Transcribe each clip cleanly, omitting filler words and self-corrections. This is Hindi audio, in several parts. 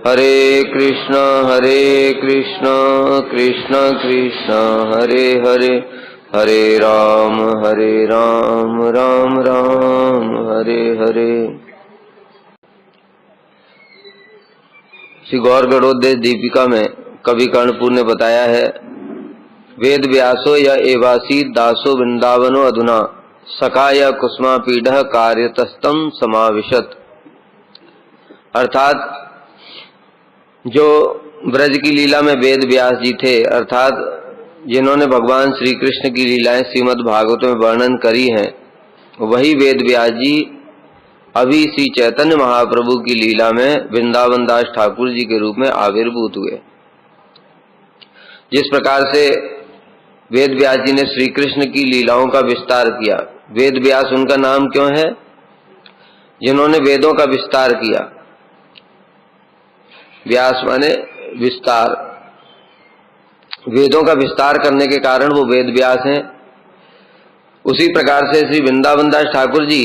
हरे कृष्ण कृष्ण कृष्ण हरे हरे, हरे राम राम राम हरे हरे। श्री गौर गणोदय दीपिका में कवि कर्णपुर ने बताया है, वेद व्यासो या एवासी दासो वृंदावनो अधुना सखा या कुसुमा पीढ़ कार्यतस्तम समाविशत। अर्थात जो ब्रज की लीला में वेद व्यास जी थे, अर्थात जिन्होंने भगवान श्री कृष्ण की लीलाएं श्रीमद् भागवत में वर्णन करी हैं, वही वेद व्यास जी अभी श्री चैतन्य महाप्रभु की लीला में वृंदावन दास ठाकुर जी के रूप में आविर्भूत हुए। जिस प्रकार से वेद व्यास जी ने श्री कृष्ण की लीलाओं का विस्तार किया, वेद व्यास उनका नाम क्यों है? जिन्होंने वेदों का विस्तार किया। व्यास माने विस्तार, वेदों का विस्तार करने के कारण वो वेद व्यास हैं। उसी प्रकार से श्री वृंदावन दास ठाकुर जी,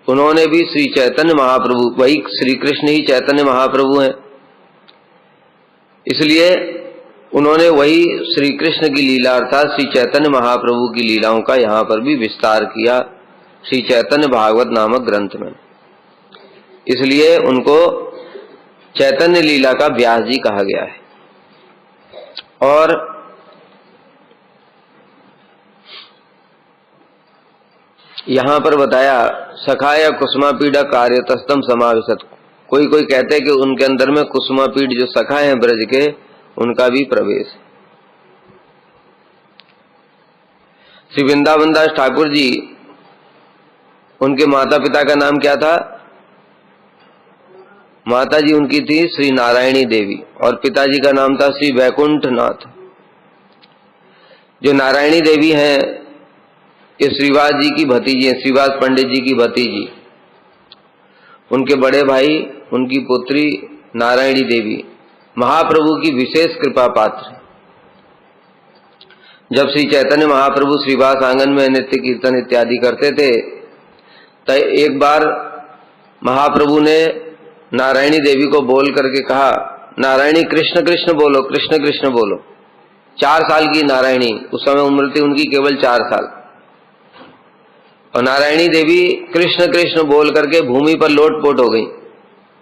उन्होंने भी श्री चैतन्य महाप्रभु, वही श्री कृष्ण ही चैतन्य महाप्रभु हैं, इसलिए उन्होंने वही श्री कृष्ण की लीला अर्थात श्री चैतन्य महाप्रभु की लीलाओं का यहाँ पर भी विस्तार किया श्री चैतन्य भागवत नामक ग्रंथ में। इसलिए उनको चैतन्य लीला का व्यास जी कहा गया है। और यहाँ पर बताया सखा या कुसुमा पीढ़ कार्यतस्तम समाविशत। कोई कोई कहते हैं कि उनके अंदर में कुसुमा पीढ़ जो सखा हैं ब्रज के, उनका भी प्रवेश है। श्री वृंदावन दास ठाकुर जी, उनके माता पिता का नाम क्या था? माता जी उनकी थी श्री नारायणी देवी और पिताजी का नाम था श्री वैकुंठ नाथ। जो नारायणी देवी हैं, ये श्रीवास जी की भतीजी हैं, श्रीवास पंडित जी की भतीजी। उनके बड़े भाई, उनकी पुत्री नारायणी देवी महाप्रभु की विशेष कृपा पात्र। जब श्री चैतन्य महाप्रभु श्रीवास आंगन में नित्य कीर्तन इत्यादि करते थे, तो एक बार महाप्रभु ने नारायणी देवी को बोल करके कहा, नारायणी कृष्ण कृष्ण बोलो, कृष्ण कृष्ण बोलो। 4 साल की नारायणी, उस समय उम्र थी उनकी केवल 4 साल, और नारायणी देवी कृष्ण कृष्ण बोल करके भूमि पर लोटपोट हो गई,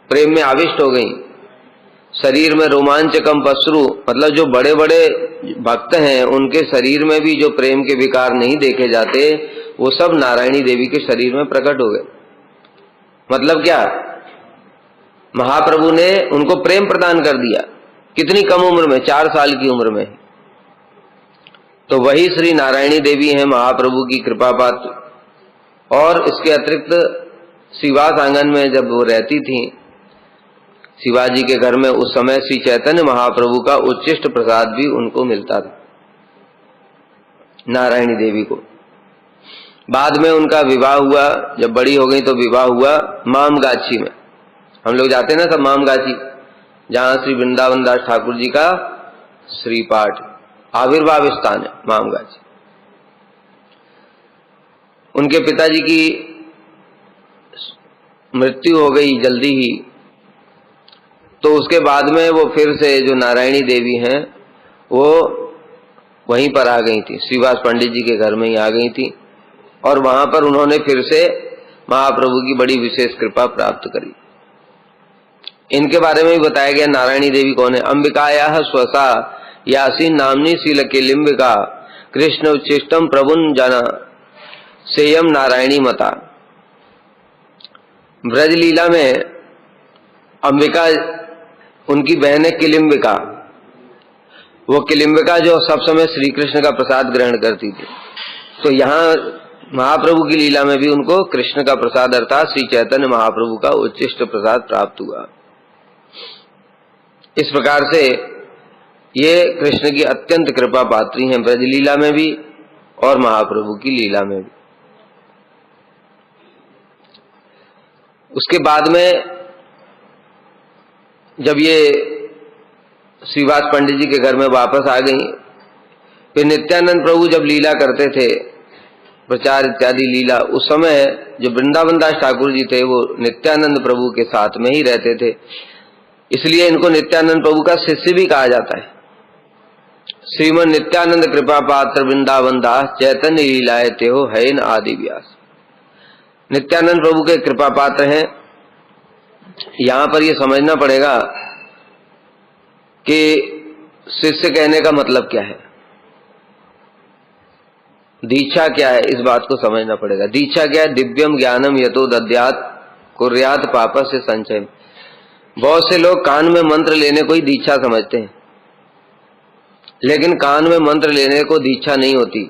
प्रेम में आविष्ट हो गई। शरीर में रोमांचकम पश्रु, मतलब जो बड़े बड़े भक्त हैं उनके शरीर में भी जो प्रेम के विकार नहीं देखे जाते, वो सब नारायणी देवी के शरीर में प्रकट हो गए। मतलब क्या? महाप्रभु ने उनको प्रेम प्रदान कर दिया। कितनी कम उम्र में, 4 साल की उम्र में। तो वही श्री नारायणी देवी हैं महाप्रभु की कृपा पात्र। और इसके अतिरिक्त श्रीवास आंगन में जब वो रहती थी, शिवाजी के घर में, उस समय श्री चैतन्य महाप्रभु का उच्चिष्ट प्रसाद भी उनको मिलता था, नारायणी देवी को। बाद में उनका विवाह हुआ, जब बड़ी हो गई तो विवाह हुआ मामगाछी में। हम लोग जाते ना सब मामगाछी, जहां श्री वृंदावन दास ठाकुर जी का श्रीपाठ आविर्भाव स्थान है, मामगाछी। उनके पिताजी की मृत्यु हो गई जल्दी ही, तो उसके बाद में वो फिर से जो नारायणी देवी हैं वो वहीं पर आ गई थी, श्रीवास पंडित जी के घर में ही आ गई थी, और वहां पर उन्होंने फिर से महाप्रभु की बड़ी विशेष कृपा प्राप्त करी। इनके बारे में भी बताया गया नारायणी देवी कौन है। अंबिकायाः स्वसा यासीन नामनी शील के लिम्बिका कृष्ण उच्चिष्टम प्रभुन जना सेयम नारायणी मता। ब्रज लीला में अंबिका उनकी बहन है किलिम्बिका। वो किलिम्बिका जो सब समय श्री कृष्ण का प्रसाद ग्रहण करती थी, तो यहाँ महाप्रभु की लीला में भी उनको कृष्ण का प्रसाद अर्थात श्री चैतन्य महाप्रभु का उच्चिष्ट प्रसाद प्राप्त हुआ। इस प्रकार से ये कृष्ण की अत्यंत कृपा पात्री हैं, ब्रज लीला में भी और महाप्रभु की लीला में भी। उसके बाद में जब ये श्रीवास पंडित जी के घर में वापस आ गई, फिर नित्यानंद प्रभु जब लीला करते थे, प्रचार इत्यादि लीला, उस समय जो वृंदावन दास ठाकुर जी थे वो नित्यानंद प्रभु के साथ में ही रहते थे। इसलिए इनको नित्यानंद प्रभु का शिष्य भी कहा जाता है। श्रीमन नित्यानंद कृपा पात्र वृंदावन दास चैतन्य लीलाए तेहो हैन आदि व्यास। नित्यानंद प्रभु के कृपा पात्र हैं। यहां पर यह समझना पड़ेगा कि शिष्य कहने का मतलब क्या है, दीक्षा क्या है, इस बात को समझना पड़ेगा। दीक्षा क्या है? दिव्यम ज्ञानम यतो दद्यात कुर्यात पापस्य संचय। बहुत से लोग कान में मंत्र लेने को ही दीक्षा समझते हैं, लेकिन कान में मंत्र लेने को दीक्षा नहीं होती।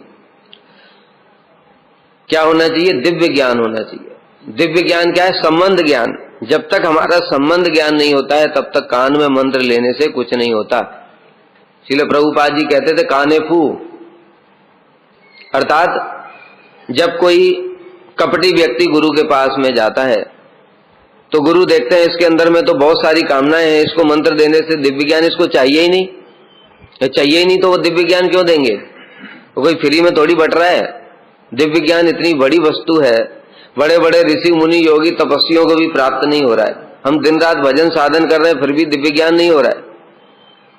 क्या होना चाहिए? दिव्य ज्ञान होना चाहिए। दिव्य ज्ञान क्या है? संबंध ज्ञान। जब तक हमारा संबंध ज्ञान नहीं होता है तब तक कान में मंत्र लेने से कुछ नहीं होता। श्रील प्रभुपाद जी कहते थे काने फू, अर्थात जब कोई कपटी व्यक्ति गुरु के पास में जाता है तो गुरु देखते हैं इसके अंदर में तो बहुत सारी कामनाएं हैं, इसको मंत्र देने से दिव्य ज्ञान इसको चाहिए ही नहीं। चाहिए ही नहीं तो वो दिव्य ज्ञान क्यों देंगे? वो कोई फ्री में थोड़ी बट रहा है। दिव्य ज्ञान इतनी बड़ी वस्तु है, बड़े बड़े ऋषि मुनि योगी तपस्वियों को भी प्राप्त नहीं हो रहा है। हम दिन रात भजन साधन कर रहे हैं फिर भी दिव्य ज्ञान नहीं हो रहा है,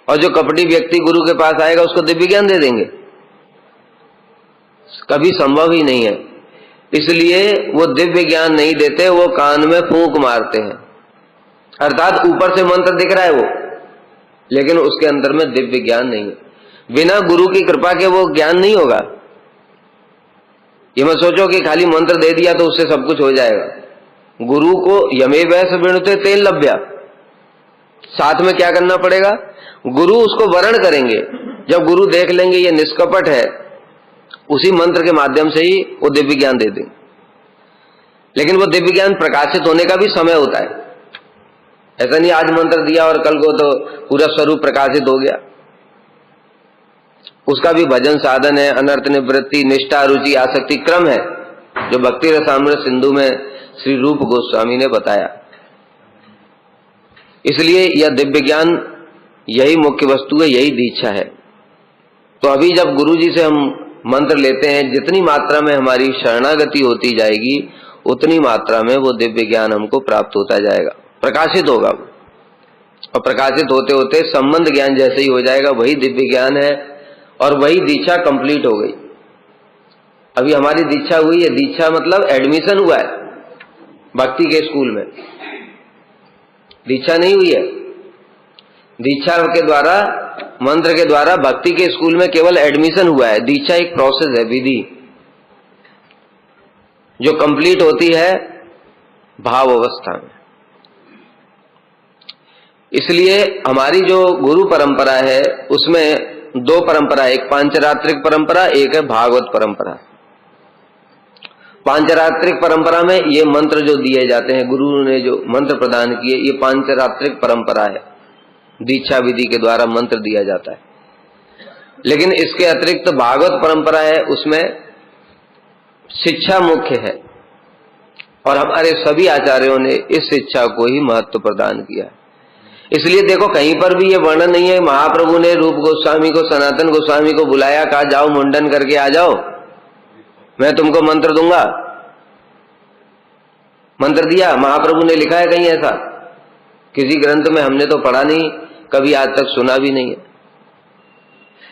और जो कपटी व्यक्ति गुरु के पास आएगा उसको दिव्य ज्ञान दे देंगे? कभी संभव ही नहीं है। इसलिए वो दिव्य ज्ञान नहीं देते, वो कान में फूंक मारते हैं। अर्थात ऊपर से मंत्र दिख रहा है वो, लेकिन उसके अंदर में दिव्य ज्ञान नहीं है। बिना गुरु की कृपा के वो ज्ञान नहीं होगा। ये मत सोचो कि खाली मंत्र दे दिया तो उससे सब कुछ हो जाएगा। गुरु को यमे वैस विणुते तेल लभ्या, साथ में क्या करना पड़ेगा? गुरु उसको वर्ण करेंगे। जब गुरु देख लेंगे ये निष्कपट है, उसी मंत्र के माध्यम से ही वो दिव्य ज्ञान दे देंगे। लेकिन वो दिव्य ज्ञान प्रकाशित होने का भी समय होता है। ऐसा नहीं आज मंत्र दिया और कल को तो पूरा स्वरूप प्रकाशित हो गया। उसका भी भजन साधन है, अनर्थ निवृत्ति, निष्ठा, रुचि, आसक्ति क्रम है, जो भक्ति रसामृत सिंधु में श्री रूप गोस्वामी ने बताया। इसलिए यह दिव्य ज्ञान यही मुख्य वस्तु है, यही दीक्षा है। तो अभी जब गुरु जी से हम मंत्र लेते हैं, जितनी मात्रा में हमारी शरणागति होती जाएगी उतनी मात्रा में वो दिव्य ज्ञान हमको प्राप्त होता जाएगा, प्रकाशित होगा वो। और प्रकाशित होते होते संबंध ज्ञान जैसे ही हो जाएगा, वही दिव्य ज्ञान है और वही दीक्षा कंप्लीट हो गई। अभी हमारी दीक्षा हुई है, दीक्षा मतलब एडमिशन हुआ है भक्ति के स्कूल में, दीक्षा नहीं हुई है। दीक्षा के द्वारा, मंत्र के द्वारा भक्ति के स्कूल में केवल एडमिशन हुआ है। दीक्षा एक प्रोसेस है, विधि, जो कंप्लीट होती है भाव अवस्था में। इसलिए हमारी जो गुरु परंपरा है उसमें दो परंपरा है, एक पांचरात्रिक परंपरा, एक है भागवत परंपरा। पांचरात्रिक परंपरा में ये मंत्र जो दिए जाते हैं, गुरु ने जो मंत्र प्रदान किए, ये पांचरात्रिक परंपरा है। दीक्षा विधि के द्वारा मंत्र दिया जाता है। लेकिन इसके अतिरिक्त भागवत परंपरा है, उसमें शिक्षा मुख्य है और हमारे सभी आचार्यों ने इस शिक्षा को ही महत्व प्रदान किया। इसलिए देखो कहीं पर भी ये वर्णन नहीं है महाप्रभु ने रूप गोस्वामी को, सनातन गोस्वामी को बुलाया, कहा जाओ मुंडन करके आ जाओ, मैं तुमको मंत्र दूंगा। मंत्र दिया महाप्रभु ने, लिखा है कहीं ऐसा? किसी ग्रंथ में हमने तो पढ़ा नहीं, कभी आज तक सुना भी नहीं है।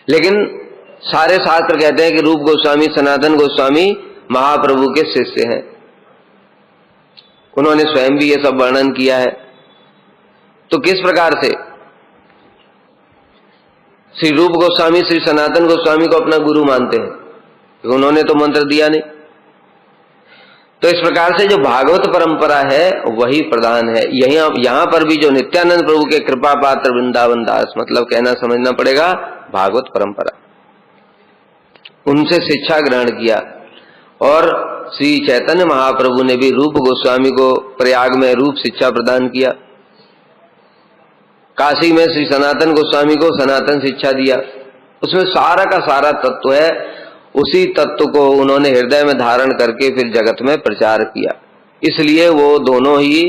लेकिन सारे शास्त्र कहते हैं कि रूप गोस्वामी, सनातन गोस्वामी महाप्रभु के शिष्य हैं। उन्होंने स्वयं भी ये सब वर्णन किया है। तो किस प्रकार से श्री रूप गोस्वामी श्री सनातन गोस्वामी को अपना गुरु मानते हैं? उन्होंने तो मंत्र दिया नहीं। तो इस प्रकार से जो भागवत परंपरा है वही प्रधान है। यहां पर भी जो नित्यानंद प्रभु के कृपा पात्र वृंदावन दास, मतलब कहना समझना पड़ेगा भागवत परंपरा, उनसे शिक्षा ग्रहण किया। और श्री चैतन्य महाप्रभु ने भी रूप गोस्वामी को प्रयाग में रूप शिक्षा प्रदान किया। काशी में श्री सनातन गोस्वामी को सनातन शिक्षा दिया। उसमें सारा का सारा तत्व है, उसी तत्व को उन्होंने हृदय में धारण करके फिर जगत में प्रचार किया। इसलिए वो दोनों ही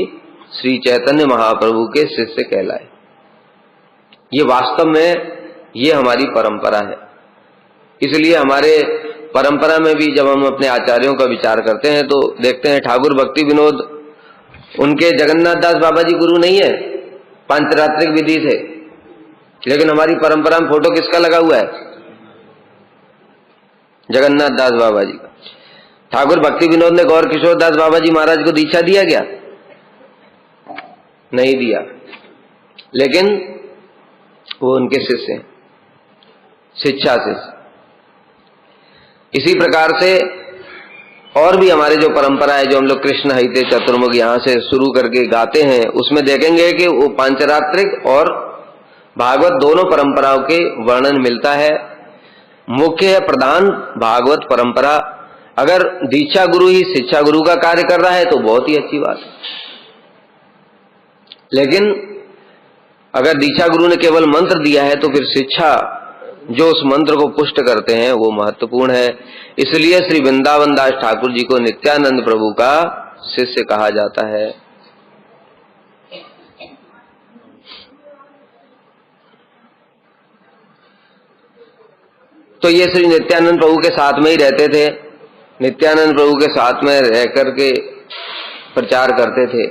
श्री चैतन्य महाप्रभु के शिष्य कहलाए। ये वास्तव में ये हमारी परंपरा है। इसलिए हमारे परंपरा में भी जब हम अपने आचार्यों का विचार करते हैं तो देखते हैं ठाकुर भक्ति विनोद, उनके जगन्नाथ दास बाबा जी गुरु नहीं है, पांचरात्रिक विधि से। लेकिन हमारी परंपरा में फोटो किसका लगा हुआ है? जगन्नाथ दास बाबा जी का। ठाकुर भक्ति विनोद ने गौर किशोर दास बाबा जी महाराज को दीक्षा दिया क्या? नहीं दिया, लेकिन वो उनके शिष्य हैं, शिक्षा शिष्य। इसी प्रकार से और भी हमारे जो परंपरा है, जो हम लोग कृष्ण हिते चतुर्मुख यहां से शुरू करके गाते हैं, उसमें देखेंगे कि वो पांचरात्रिक और भागवत दोनों परंपराओं के वर्णन मिलता है। मुख्य है प्रधान भागवत परंपरा। अगर दीक्षा गुरु ही शिक्षा गुरु का कार्य कर रहा है तो बहुत ही अच्छी बात है, लेकिन अगर दीक्षा गुरु ने केवल मंत्र दिया है तो फिर शिक्षा जो उस मंत्र को पुष्ट करते हैं वो महत्वपूर्ण है। इसलिए श्री वृंदावन दास ठाकुर जी को नित्यानंद प्रभु का शिष्य कहा जाता है। तो ये श्री नित्यानंद प्रभु के साथ में ही रहते थे, नित्यानंद प्रभु के साथ में रह करके प्रचार करते थे।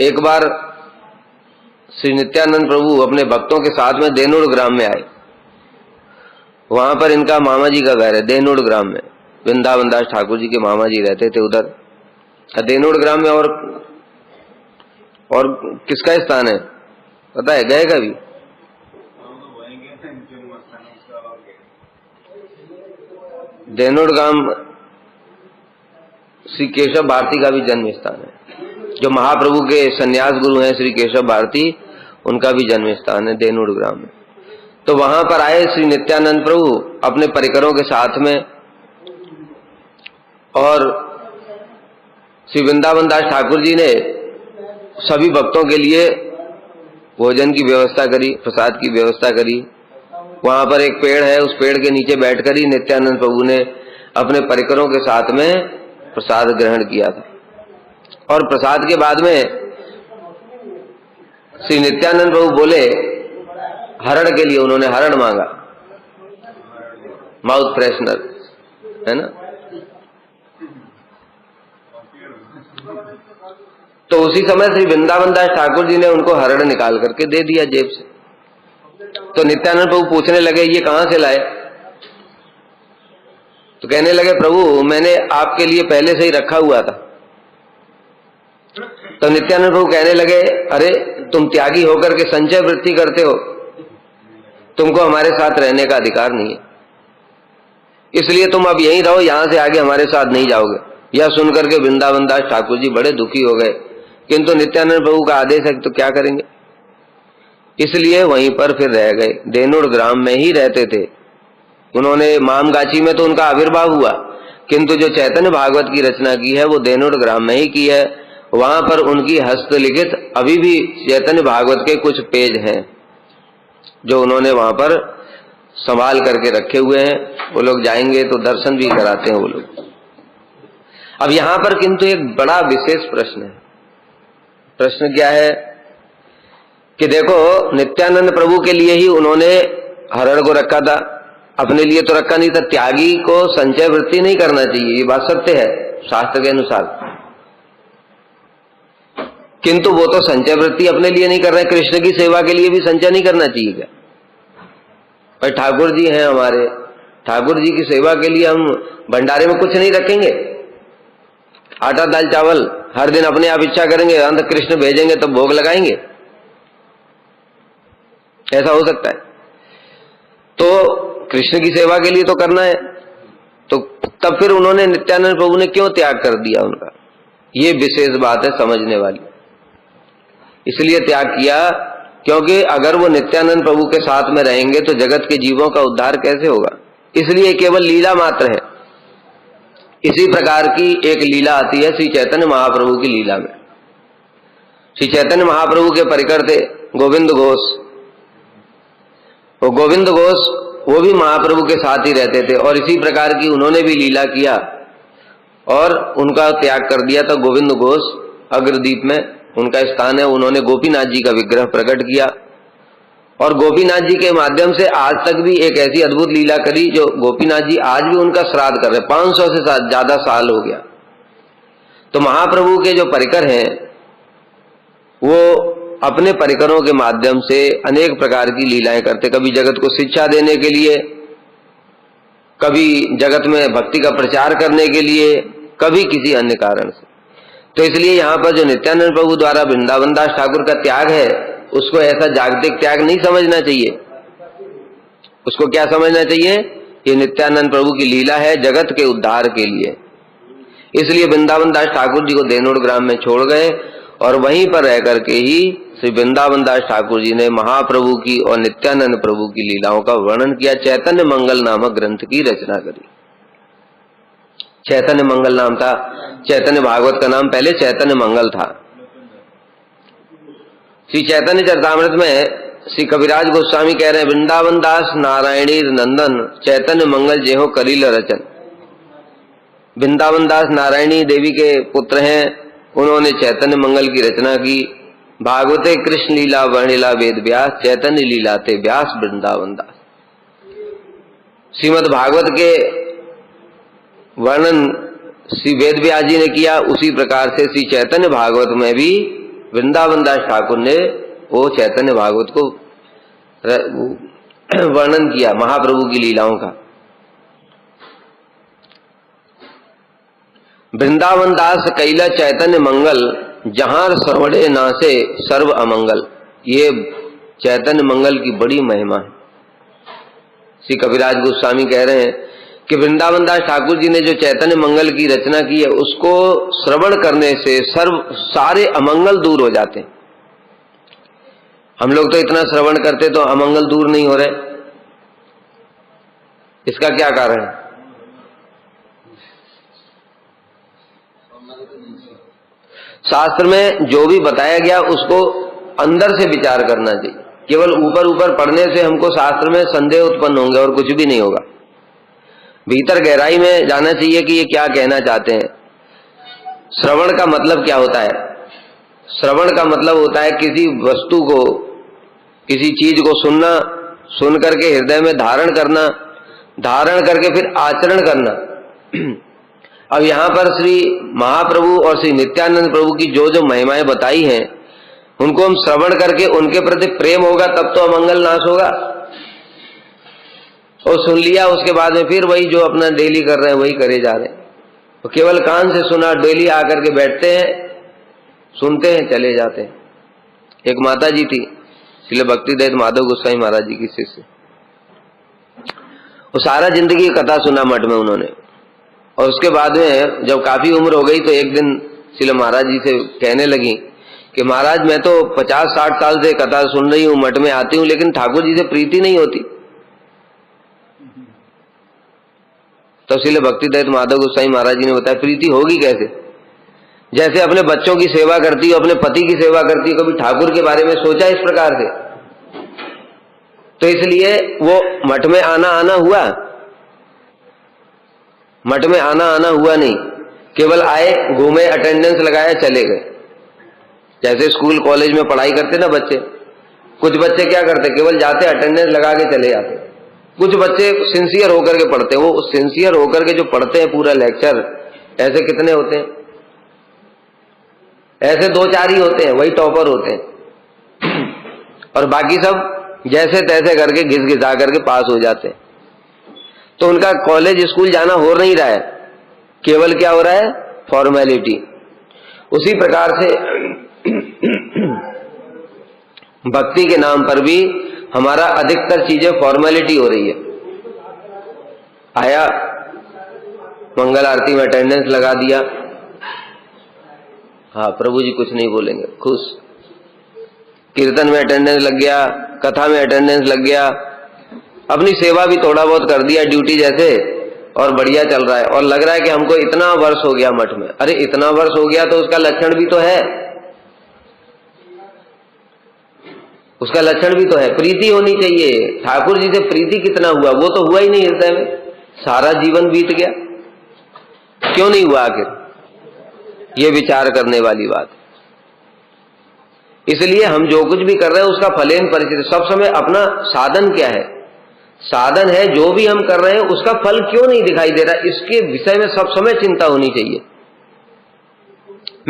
एक बार श्री नित्यानंद प्रभु अपने भक्तों के साथ में देनुड़ ग्राम में आए। वहां पर इनका मामा जी का घर है देनुड़ ग्राम में। वृंदावन दास ठाकुर जी के मामा जी रहते थे उधर देनुड़ ग्राम में। और किसका स्थान है पता है? गए कभी? देनुड़ ग्राम श्री केशव भारती का भी जन्म स्थान है। जो महाप्रभु के सन्यास गुरु हैं श्री केशव भारती, उनका भी जन्म स्थान है देनुड़ ग्राम में। तो वहां पर आए श्री नित्यानंद प्रभु अपने परिकरों के साथ में, और श्री वृंदावन दास ठाकुर जी ने सभी भक्तों के लिए भोजन की व्यवस्था करी, प्रसाद की व्यवस्था करी। वहां पर एक पेड़ है, उस पेड़ के नीचे बैठकर ही नित्यानंद प्रभु ने अपने परिकरों के साथ में प्रसाद ग्रहण किया था। और प्रसाद के बाद में श्री नित्यानंद प्रभु बोले, हरण के लिए उन्होंने हरण मांगा, माउथ फ्रेशनर है ना। तो उसी समय श्री वृंदावन दास ठाकुर जी ने उनको हरण निकाल करके दे दिया जेब से। तो नित्यानंद प्रभु पूछने लगे ये कहां से लाए? तो कहने लगे प्रभु मैंने आपके लिए पहले से ही रखा हुआ था। तो नित्यानंद प्रभु कहने लगे अरे तुम त्यागी होकर के संचय वृत्ति करते हो, तुमको हमारे साथ रहने का अधिकार नहीं है, इसलिए तुम अब यहीं रहो, यहां से आगे हमारे साथ नहीं जाओगे। यह सुनकर के वृंदावन दास ठाकुर जी बड़े दुखी हो गए, किंतु नित्यानंद प्रभु का आदेश है तो क्या करेंगे, इसलिए वहीं पर फिर रह गए। देनुड़ ग्राम में ही रहते थे उन्होंने। मामगाछी में तो उनका आविर्भाव हुआ, किंतु जो चैतन्य भागवत की रचना की है वो देनुड़ ग्राम में ही की है। वहां पर उनकी हस्तलिखित अभी भी चैतन्य भागवत के कुछ पेज हैं जो उन्होंने वहां पर संभाल करके रखे हुए हैं। वो लोग जाएंगे तो दर्शन भी कराते हैं वो लोग। अब यहां पर किंतु एक बड़ा विशेष प्रश्न है। प्रश्न क्या है कि देखो नित्यानंद प्रभु के लिए ही उन्होंने हरण को रखा था, अपने लिए तो रखा नहीं था। त्यागी को संचय वृत्ति नहीं करना चाहिए, ये बात सत्य है शास्त्र के अनुसार, किंतु वो तो संचय वृत्ति अपने लिए नहीं कर रहे, कृष्ण की सेवा के लिए भी संचय नहीं करना चाहिए क्या? भाई ठाकुर जी हैं हमारे, ठाकुर जी की सेवा के लिए हम भंडारे में कुछ नहीं रखेंगे? आटा दाल चावल हर दिन अपने आप इच्छा करेंगे, अंत कृष्ण भेजेंगे तो भोग लगाएंगे? ऐसा हो सकता है? तो कृष्ण की सेवा के लिए तो करना है। तो तब फिर उन्होंने नित्यानंद प्रभु ने क्यों त्याग कर दिया उनका? ये विशेष बात है समझने वाली। इसलिए त्याग किया क्योंकि अगर वो नित्यानंद प्रभु के साथ में रहेंगे तो जगत के जीवों का उद्धार कैसे होगा, इसलिए केवल लीला मात्र है। इसी प्रकार की एक लीला आती है श्री चैतन्य महाप्रभु की लीला में। श्री चैतन्य महाप्रभु के परिकर थे गोविंद घोष। वो गोविंद घोष वो भी महाप्रभु के साथ ही रहते थे और इसी प्रकार की उन्होंने भी लीला किया और उनका त्याग कर दिया था। गोविंद घोष अग्रदीप में उनका स्थान है। उन्होंने गोपीनाथ जी का विग्रह प्रकट किया और गोपीनाथ जी के माध्यम से आज तक भी एक ऐसी अद्भुत लीला करी जो गोपीनाथ जी आज भी उनका श्राद्ध कर रहे, 500 से ज्यादा साल हो गया। तो महाप्रभु के जो परिकर हैं वो अपने परिकरों के माध्यम से अनेक प्रकार की लीलाएं करते, कभी जगत को शिक्षा देने के लिए, कभी जगत में भक्ति का प्रचार करने के लिए, कभी किसी अन्य कारण से। तो इसलिए यहाँ पर जो नित्यानंद प्रभु द्वारा वृंदावन दास ठाकुर का त्याग है, उसको ऐसा जागतिक त्याग नहीं समझना चाहिए। उसको क्या समझना चाहिए? ये नित्यानंद प्रभु की लीला है जगत के उद्धार के लिए। इसलिए वृंदावन दास ठाकुर जी को देनोड़ ग्राम में छोड़ गए और वहीं पर रह करके ही श्री वृंदावन दास ठाकुर जी ने महाप्रभु की और नित्यानंद प्रभु की लीलाओं का वर्णन किया। चैतन्य मंगल नामक ग्रंथ की रचना करी। चैतन्य मंगल नाम था, चैतन्य भागवत का नाम पहले चैतन्य मंगल था। श्री चैतन्य चरितामृत में श्री कविराज गोस्वामी कह रहे हैं, वृंदावन दास नारायणी नंदन चैतन्य मंगल जेहो करील रचन। वृंदावन दास नारायणी देवी के पुत्र हैं, उन्होंने चैतन्य मंगल की रचना की। भागवते कृष्ण लीला वर्णिला वेद व्यास चैतन्य लीलाते व्यास वृंदावन दास। श्रीमद् भागवत के वर्णन श्री वेद व्यास जी ने किया, उसी प्रकार से श्री चैतन्य भागवत में भी वृंदावन दास ठाकुर ने वो चैतन्य भागवत को वर्णन किया महाप्रभु की लीलाओं का। वृंदावन दास कैला चैतन्य मंगल जहां श्रवणे नासे सर्व अमंगल। ये चैतन्य मंगल की बड़ी महिमा है। श्री कविराज गोस्वामी कह रहे हैं कि वृंदावन दास ठाकुर जी ने जो चैतन्य मंगल की रचना की है, उसको श्रवण करने से सारे अमंगल दूर हो जाते हैं। हम लोग तो इतना श्रवण करते तो अमंगल दूर नहीं हो रहे, इसका क्या कारण है? शास्त्र में जो भी बताया गया उसको अंदर से विचार करना चाहिए। केवल ऊपर ऊपर पढ़ने से हमको शास्त्र में संदेह उत्पन्न होंगे और कुछ भी नहीं होगा। भीतर गहराई में जाना चाहिए कि ये क्या कहना चाहते हैं। श्रवण का मतलब क्या होता है? श्रवण का मतलब होता है किसी वस्तु को, किसी चीज को सुनना, सुन करके हृदय में धारण करना, धारण करके फिर आचरण करना। अब यहाँ पर श्री महाप्रभु और श्री नित्यानंद प्रभु की जो जो महिमाएं बताई हैं, उनको हम श्रवण करके उनके प्रति प्रेम होगा तब तो अमंगल नाश होगा। और सुन लिया उसके बाद में फिर वही जो अपना डेली कर रहे हैं वही करे जा रहे हैं। तो केवल कान से सुना, डेली आकर के बैठते हैं, सुनते हैं, चले जाते हैं। एक माता जी थी, श्रील भक्ति दत्त माधव गोस्वामी महाराज जी की शिष्य, वो सारा जिंदगी कथा सुना मठ में उन्होंने। और उसके बाद में जब काफी उम्र हो गई तो एक दिन श्रील महाराज जी से कहने लगी कि महाराज मैं तो 50-60 साल से कथा सुन रही हूँ, मठ में आती हूँ, लेकिन ठाकुर जी से प्रीति नहीं होती। तो श्रील भक्ति दत्त माधव गोस्वामी महाराज जी ने बताया प्रीति होगी कैसे? जैसे अपने बच्चों की सेवा करती हो, अपने पति की सेवा करती हो, कभी ठाकुर के बारे में सोचा इस प्रकार से? तो इसलिए वो मठ में आना हुआ, मठ में आना हुआ नहीं, केवल आए, घूमे, अटेंडेंस लगाया, चले गए। जैसे स्कूल कॉलेज में पढ़ाई करते ना बच्चे, कुछ बच्चे क्या करते, केवल जाते, अटेंडेंस लगा के चले जाते। कुछ बच्चे सिंसियर होकर के पढ़ते हैं। वो सिंसियर होकर के जो पढ़ते हैं पूरा लेक्चर, ऐसे कितने होते हैं? ऐसे 2-4 ही होते हैं, वही टॉपर होते हैं। और बाकी सब जैसे तैसे करके घिस-घिसा करके पास हो जाते हैं। तो उनका कॉलेज स्कूल जाना हो नहीं रहा है, केवल क्या हो रहा है? फॉर्मेलिटी। उसी प्रकार से भक्ति के नाम पर भी हमारा अधिकतर चीजें फॉर्मेलिटी हो रही है। आया, मंगल आरती में अटेंडेंस लगा दिया, हाँ प्रभु जी कुछ नहीं बोलेंगे, खुश। कीर्तन में अटेंडेंस लग गया, कथा में अटेंडेंस लग गया, अपनी सेवा भी थोड़ा बहुत कर दिया ड्यूटी जैसे, और बढ़िया चल रहा है। और लग रहा है कि हमको इतना वर्ष हो गया मठ में। अरे इतना वर्ष हो गया तो उसका लक्षण भी तो है, उसका लक्षण भी तो है, प्रीति होनी चाहिए। ठाकुर जी से प्रीति कितना हुआ? वो तो हुआ ही नहीं हृदय में, सारा जीवन बीत गया, क्यों नहीं हुआ आखिर? ये विचार करने वाली बात। इसलिए हम जो कुछ भी कर रहे हैं उसका फलेन परिचित। सब समय अपना साधन क्या है? साधन है जो भी हम कर रहे हैं उसका फल क्यों नहीं दिखाई दे रहा, इसके विषय में सब समय चिंता होनी चाहिए।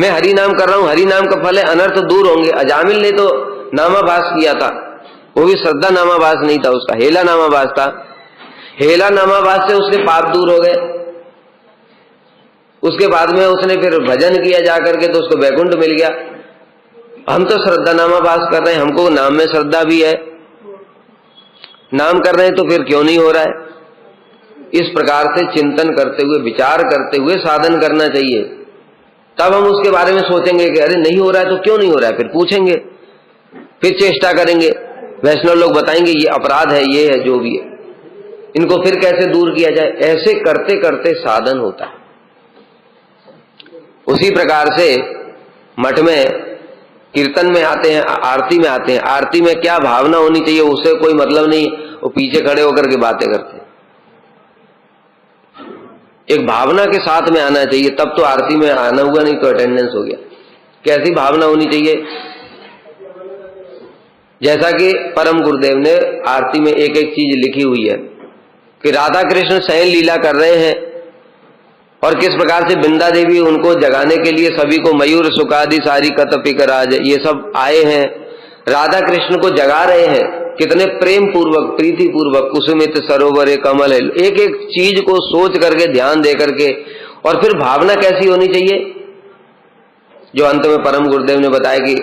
मैं हरि नाम कर रहा हूं, हरि नाम का फल है, अनर्थ दूर होंगे। अजामिल ने तो नामाभास किया था, वो भी श्रद्धा नामाभास नहीं था, उसका हेला नामाभास था। हेला नामाभास से उसके पाप दूर हो गए। उसके बाद में उसने फिर भजन किया जाकर के, तो उसको वैकुंठ मिल गया। हम तो श्रद्धा नामाभास कर रहे हैं, हमको नाम में श्रद्धा भी है, नाम कर रहे हैं, तो फिर क्यों नहीं हो रहा है? इस प्रकार से चिंतन करते हुए, विचार करते हुए साधन करना चाहिए। तब हम उसके बारे में सोचेंगे कि अरे नहीं हो रहा है तो क्यों नहीं हो रहा है, फिर पूछेंगे, फिर चेष्टा करेंगे। वैष्णव लोग बताएंगे ये अपराध है, ये है, जो भी है, इनको फिर कैसे दूर किया जाए। ऐसे करते करते साधन होता है। उसी प्रकार से मठ में कीर्तन में आते हैं, आरती में आते हैं। आरती में क्या भावना होनी चाहिए उससे कोई मतलब नहीं, वो पीछे खड़े होकर के बातें करते हैं। एक भावना के साथ में आना चाहिए, तब तो आरती में आना हुआ, नहीं तो अटेंडेंस हो गया। कैसी भावना होनी चाहिए? जैसा कि परम गुरुदेव ने आरती में एक एक चीज लिखी हुई है कि राधा कृष्ण शयन लीला कर रहे हैं और किस प्रकार से वृंदा देवी उनको जगाने के लिए सभी को मयूर सुखादि सारी कतपिक राज ये सब आए हैं, राधा कृष्ण को जगा रहे हैं। कितने प्रेम पूर्वक, प्रीति पूर्वक, कुसुमित सरोवर कमल है, एक एक चीज को सोच करके, ध्यान दे करके। और फिर भावना कैसी होनी चाहिए, जो अंत में परम गुरुदेव ने बताया कि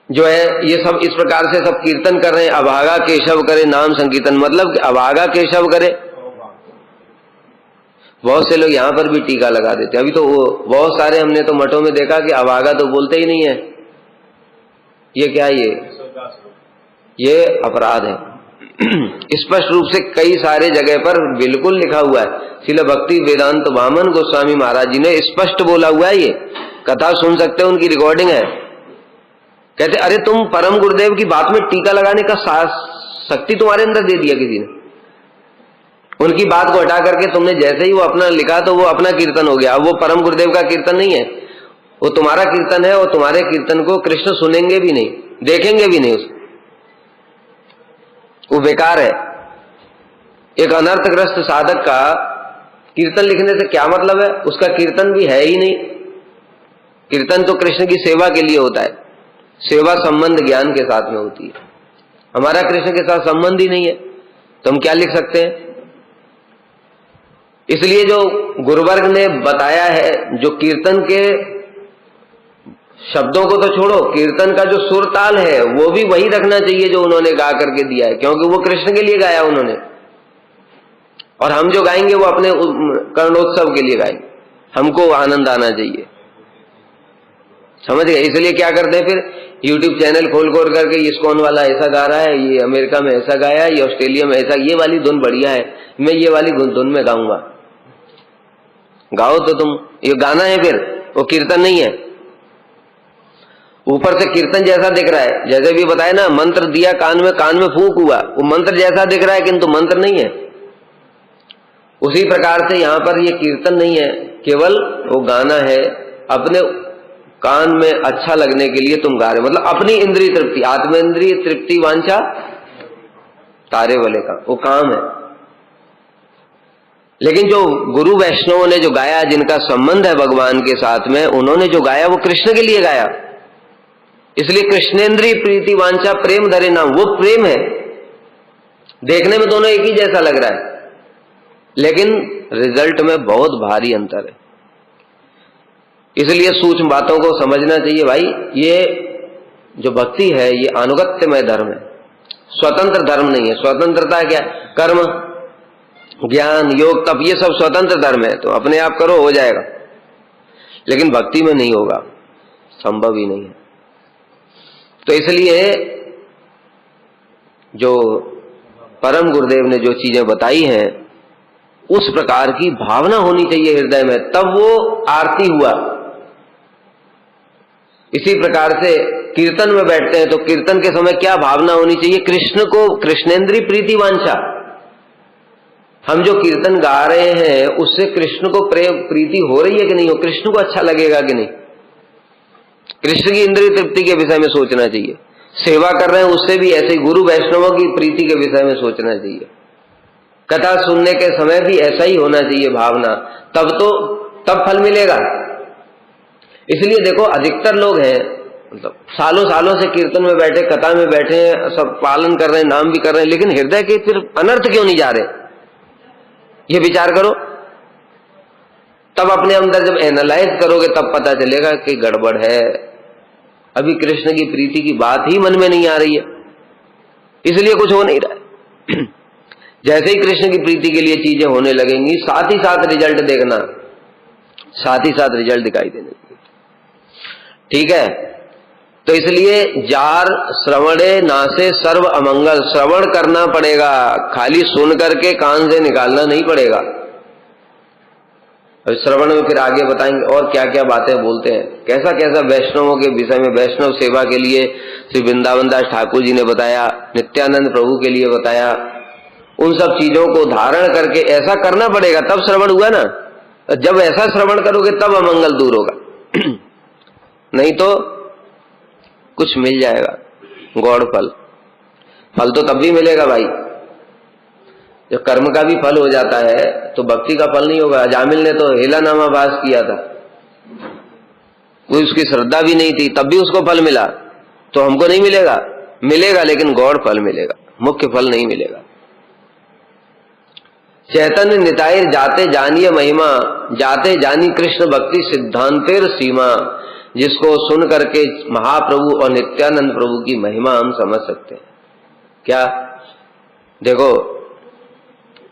जो है ये सब इस प्रकार से सब कीर्तन कर रहे हैं। अभागा केशव करे नाम संकीर्तन, मतलब कि अभागा केशव करे। बहुत से लोग यहां पर भी टीका लगा देते। अभी तो वो बहुत सारे हमने तो मठों में देखा कि अभागा तो बोलते ही नहीं है। ये क्या है? ये अपराध है। स्पष्ट रूप से कई सारे जगह पर बिल्कुल लिखा हुआ है। श्रील भक्ति वेदांत वामन गोस्वामी महाराज जी ने स्पष्ट बोला हुआ है। ये कथा सुन सकते हैं, उनकी रिकॉर्डिंग है। कहते अरे तुम परम गुरुदेव की बात में टीका लगाने का शक्ति तुम्हारे अंदर दे दिया किसी ने। उनकी बात को हटा करके तुमने जैसे ही वो अपना लिखा तो वो अपना कीर्तन हो गया। अब वो परम गुरुदेव का कीर्तन नहीं है, वो तुम्हारा कीर्तन है। और तुम्हारे कीर्तन को कृष्ण सुनेंगे भी नहीं, देखेंगे भी नहीं, उसको वो बेकार है। एक अनर्थग्रस्त साधक का कीर्तन लिखने से क्या मतलब है? उसका कीर्तन भी है ही नहीं। कीर्तन तो कृष्ण की सेवा के लिए होता है, सेवा संबंध ज्ञान के साथ में होती है। हमारा कृष्ण के साथ संबंध ही नहीं है तो हम क्या लिख सकते हैं? इसलिए जो गुरुवर्ग ने बताया है, जो कीर्तन के शब्दों को तो छोड़ो, कीर्तन का जो सुर ताल है वो भी वही रखना चाहिए जो उन्होंने गा करके दिया है, क्योंकि वो कृष्ण के लिए गाया उन्होंने। और हम जो गाएंगे वो अपने कर्णोत्सव के लिए गाएंगे, हमको आनंद आना चाहिए। समझ गए? इसलिए क्या करते हैं फिर YouTube चैनल खोल करके इस्कॉन वाला ऐसा गा रहा है, ये अमेरिका में ऐसा गाया है, ये ऑस्ट्रेलिया में ऐसा, ये वाली धुन बढ़िया है, मैं ये वाली धुन में गाऊंगा। गाओ तो तुम, ये गाना है, फिर वो कीर्तन नहीं है। ऊपर से कीर्तन जैसा दिख रहा है, जैसे भी बताया ना, मंत्र दिया कान में फूंक हुआ, वो मंत्र जैसा दिख रहा है किंतु मंत्र नहीं है। उसी प्रकार से यहां पर ये कीर्तन नहीं है, केवल वो गाना है। अपने कान में अच्छा लगने के लिए तुम गा रहे, मतलब अपनी इंद्रिय तृप्ति, आत्मेंद्रिय तृप्ति वांछा तारे वाले का वो काम है। लेकिन जो गुरु वैष्णवों ने जो गाया, जिनका संबंध है भगवान के साथ में, उन्होंने जो गाया वो कृष्ण के लिए गाया। इसलिए कृष्णेंद्रीय प्रीति वांछा प्रेम धरे नाम, वो प्रेम है। देखने में दोनों एक ही जैसा लग रहा है, लेकिन रिजल्ट में बहुत भारी अंतर है। इसलिए सूक्ष्म बातों को समझना चाहिए भाई। ये जो भक्ति है ये अनुगत्यमय धर्म है, स्वतंत्र धर्म नहीं है। स्वतंत्रता क्या? कर्म, ज्ञान, योग, तप, ये सब स्वतंत्र धर्म है, तो अपने आप करो, हो जाएगा। लेकिन भक्ति में नहीं होगा, संभव ही नहीं है। तो इसलिए जो परम गुरुदेव ने जो चीजें बताई हैं, उस प्रकार की भावना होनी चाहिए हृदय में, तब वो आरती हुआ। इसी प्रकार से कीर्तन में बैठते हैं तो कीर्तन के समय क्या भावना होनी चाहिए? कृष्ण को, कृष्णेंद्रीय प्रीति वांछा। हम जो कीर्तन गा रहे हैं उससे कृष्ण को प्रीति हो रही है कि नहीं हो, कृष्ण को अच्छा लगेगा कि नहीं, कृष्ण की इंद्रिय तृप्ति के विषय में सोचना चाहिए। सेवा कर रहे हैं उससे भी ऐसे ही गुरु वैष्णवों की प्रीति के विषय में सोचना चाहिए। कथा सुनने के समय भी ऐसा ही होना चाहिए भावना। तब फल मिलेगा। इसलिए देखो अधिकतर लोग हैं, मतलब सालों सालों से कीर्तन में बैठे, कथा में बैठे हैं, सब पालन कर रहे हैं, नाम भी कर रहे हैं, लेकिन हृदय के फिर अनर्थ क्यों नहीं जा रहे, ये विचार करो। तब अपने अंदर जब एनालाइज करोगे तब पता चलेगा कि गड़बड़ है, अभी कृष्ण की प्रीति की बात ही मन में नहीं आ रही है, इसलिए कुछ हो नहीं रहा है। जैसे ही कृष्ण की प्रीति के लिए चीजें होने लगेंगी, साथ ही साथ रिजल्ट देखना, साथ ही साथ रिजल्ट दिखाई देने लगेगा। ठीक है, तो इसलिए जार श्रवणे नासे सर्व अमंगल, श्रवण करना पड़ेगा, खाली सुन करके कान से निकालना नहीं पड़ेगा। श्रवण में फिर आगे बताएंगे और क्या क्या बातें बोलते हैं, कैसा कैसा वैष्णवों के विषय में, वैष्णव सेवा के लिए श्री वृंदावन दास ठाकुर जी ने बताया, नित्यानंद प्रभु के लिए बताया। उन सब चीजों को धारण करके ऐसा करना पड़ेगा, तब श्रवण हुआ ना। जब ऐसा श्रवण करोगे तब अमंगल दूर होगा। नहीं तो कुछ मिल जाएगा गौड़ फल, फल तो तब भी मिलेगा भाई जब कर्म का भी फल हो जाता है, तो भक्ति का फल नहीं होगा। जामिल ने तो हेलानामा पास किया था, वो उसकी श्रद्धा भी नहीं थी, तब भी उसको फल मिला, तो हमको नहीं मिलेगा? मिलेगा, लेकिन गौड़ फल मिलेगा, मुख्य फल नहीं मिलेगा। चैतन्य निताय जाते जानिए महिमा, जाते जानी कृष्ण भक्ति सिद्धांतेर सीमा, जिसको सुन करके महाप्रभु और नित्यानंद प्रभु की महिमा हम समझ सकते हैं। क्या देखो,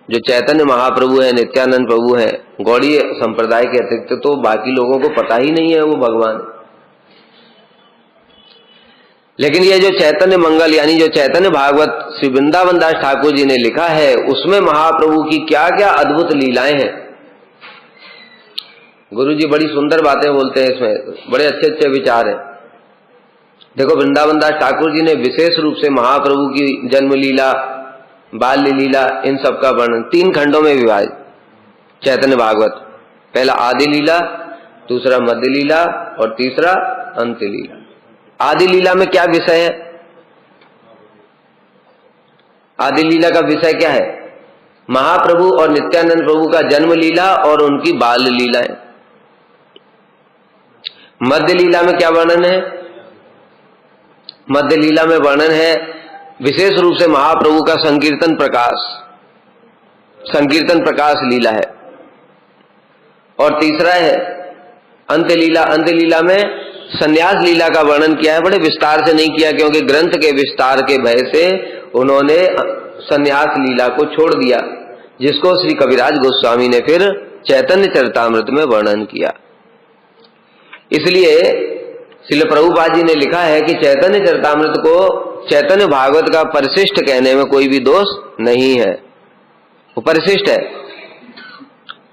जो चैतन्य महाप्रभु है, नित्यानंद प्रभु है, गौड़ीय संप्रदाय के अतिरिक्त तो बाकी लोगों को पता ही नहीं है वो भगवान। लेकिन ये जो चैतन्य मंगल यानी जो चैतन्य भागवत श्री वृंदावन दास ठाकुर जी ने लिखा है, उसमें महाप्रभु की क्या क्या अद्भुत लीलाएं हैं। गुरु जी बड़ी सुंदर बातें बोलते हैं इसमें, बड़े अच्छे अच्छे विचार हैं। देखो, वृंदावन दास ठाकुर जी ने विशेष रूप से महाप्रभु की जन्म लीला, बाल्य लीला, इन सब का वर्णन 3 खंडों में विभाजित चैतन्य भागवत। पहला आदि लीला, दूसरा मध्य लीला और तीसरा अंत्य लीला। आदि लीला में क्या विषय है? आदि लीला का विषय क्या है? महाप्रभु और नित्यानंद प्रभु का जन्म लीला और उनकी बाल लीलाएं। मध्य लीला में क्या वर्णन है? मध्य लीला में वर्णन है विशेष रूप से महाप्रभु का संकीर्तन प्रकाश, संकीर्तन प्रकाश लीला है। और तीसरा है अंत्य लीला। अंत्य लीला में संन्यास लीला का वर्णन किया है, बड़े विस्तार से नहीं किया, क्योंकि ग्रंथ के विस्तार के भय से उन्होंने संन्यास लीला को छोड़ दिया, जिसको श्री कविराज गोस्वामी ने फिर चैतन्य चरितामृत में वर्णन किया। इसलिए श्रील प्रभुपाद जी ने लिखा है कि चैतन्य चरितामृत को चैतन्य भागवत का परिशिष्ट कहने में कोई भी दोष नहीं है, वो परिशिष्ट है।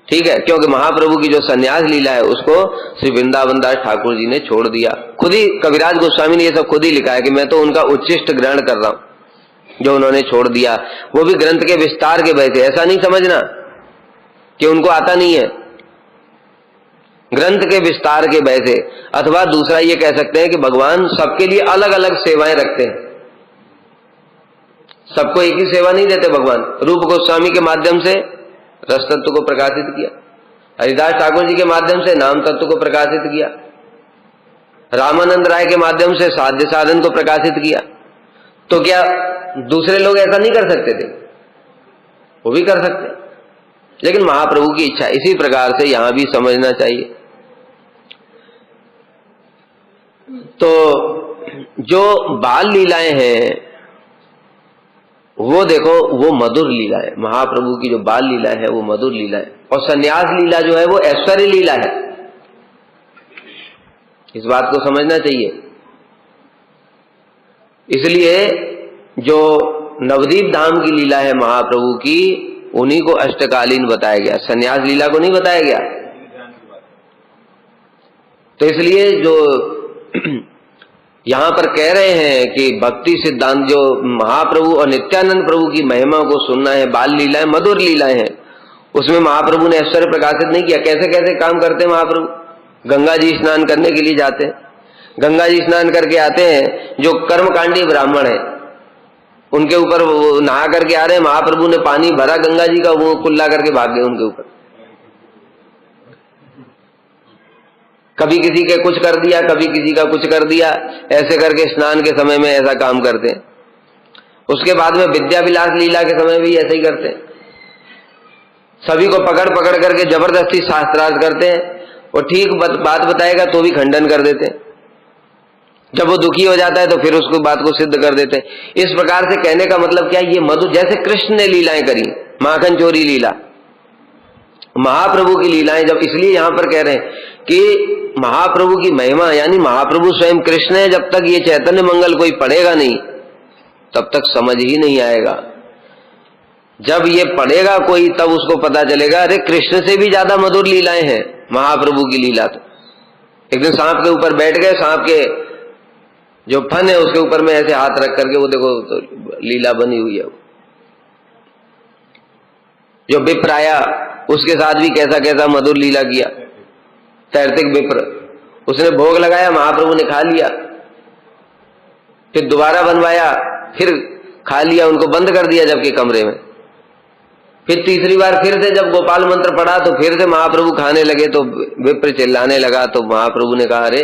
ठीक है, क्योंकि महाप्रभु की जो संन्यास लीला है उसको श्री वृंदावन दास ठाकुर जी ने छोड़ दिया। खुद ही कविराज गोस्वामी ने ये सब खुद ही लिखा है कि मैं तो उनका उच्छिष्ट ग्रहण कर रहा हूं जो उन्होंने छोड़ दिया, वो भी ग्रंथ के विस्तार के भय से। ऐसा नहीं समझना कि उनको आता नहीं है, ग्रंथ के विस्तार के भय से। अथवा दूसरा ये कह सकते हैं कि भगवान सबके लिए अलग अलग सेवाएं रखते हैं, सबको एक ही सेवा नहीं देते भगवान। रूप गोस्वामी के माध्यम से रस तत्व को प्रकाशित किया, हरिदास ठाकुर जी के माध्यम से नाम तत्व को प्रकाशित किया, रामानंद राय के माध्यम से साध्य साधन को प्रकाशित किया। तो क्या दूसरे लोग ऐसा नहीं कर सकते थे? वो भी कर सकते, लेकिन महाप्रभु की इच्छा। इसी प्रकार से यहां भी समझना चाहिए। तो जो बाल लीलाएं हैं वो देखो, वो मधुर लीला है। महाप्रभु की जो बाल लीला है वो मधुर लीला है, और संन्यास लीला जो है वो ऐश्वर्य लीला है। इस बात को समझना चाहिए। इसलिए जो नवदीप धाम की लीला है महाप्रभु की, उन्हीं को अष्टकालीन बताया गया, संन्यास लीला को नहीं बताया गया। तो इसलिए जो यहां पर कह रहे हैं कि भक्ति सिद्धांत, जो महाप्रभु और नित्यानंद प्रभु की महिमा को सुनना है, बाल लीलाएं मधुर लीलाएं हैं, उसमें महाप्रभु ने ऐश्वर्य प्रकाशित नहीं किया। कैसे कैसे काम करते हैं महाप्रभु? गंगा जी स्नान करने के लिए जाते हैं, गंगा जी स्नान करके आते हैं, जो कर्मकांडी ब्राह्मण है उनके ऊपर वो नहा करके आ रहे हैं, महाप्रभु ने पानी भरा गंगा जी का, वो कुल्ला करके भाग गए उनके ऊपर। कभी किसी के कुछ कर दिया, कभी किसी का कुछ कर दिया, ऐसे करके स्नान के समय में ऐसा काम करते हैं। उसके बाद में विद्या विलास लीला के समय भी ऐसे ही करते हैं। सभी को पकड़ पकड़ करके जबरदस्ती शास्त्रार्थ करते हैं, और ठीक बात बताएगा तो भी खंडन कर देते हैं। जब वो दुखी हो जाता है तो फिर उसको बात को सिद्ध कर देते हैं। इस प्रकार से कहने का मतलब क्या, ये मधुर, जैसे कृष्ण ने लीलाएं करी, माखन चोरी लीला, महाप्रभु की लीलाएं, जब इसलिए यहां पर कह रहे हैं कि महाप्रभु की महिमा, यानी महाप्रभु स्वयं कृष्ण है। जब तक ये चैतन्य मंगल कोई पढ़ेगा नहीं तब तक समझ ही नहीं आएगा। जब ये पढ़ेगा कोई तब उसको पता चलेगा, अरे कृष्ण से भी ज्यादा मधुर लीलाएं हैं महाप्रभु की लीला। तो एक दिन सांप के ऊपर बैठ गए, सांप के जो फन है उसके ऊपर में ऐसे हाथ रख करके, वो देखो तो लीला बनी हुई है। जो विप्र आया उसके साथ भी कैसा कैसा मधुर लीला किया, तैर्तिक विप्र, उसने भोग लगाया, महाप्रभु ने खा लिया, फिर दोबारा बनवाया, फिर खा लिया, उनको बंद कर दिया जबकि कमरे में। फिर तीसरी बार फिर से जब गोपाल मंत्र पढ़ा तो फिर से महाप्रभु खाने लगे, तो विप्र चिल्लाने लगा। तो महाप्रभु ने कहा, अरे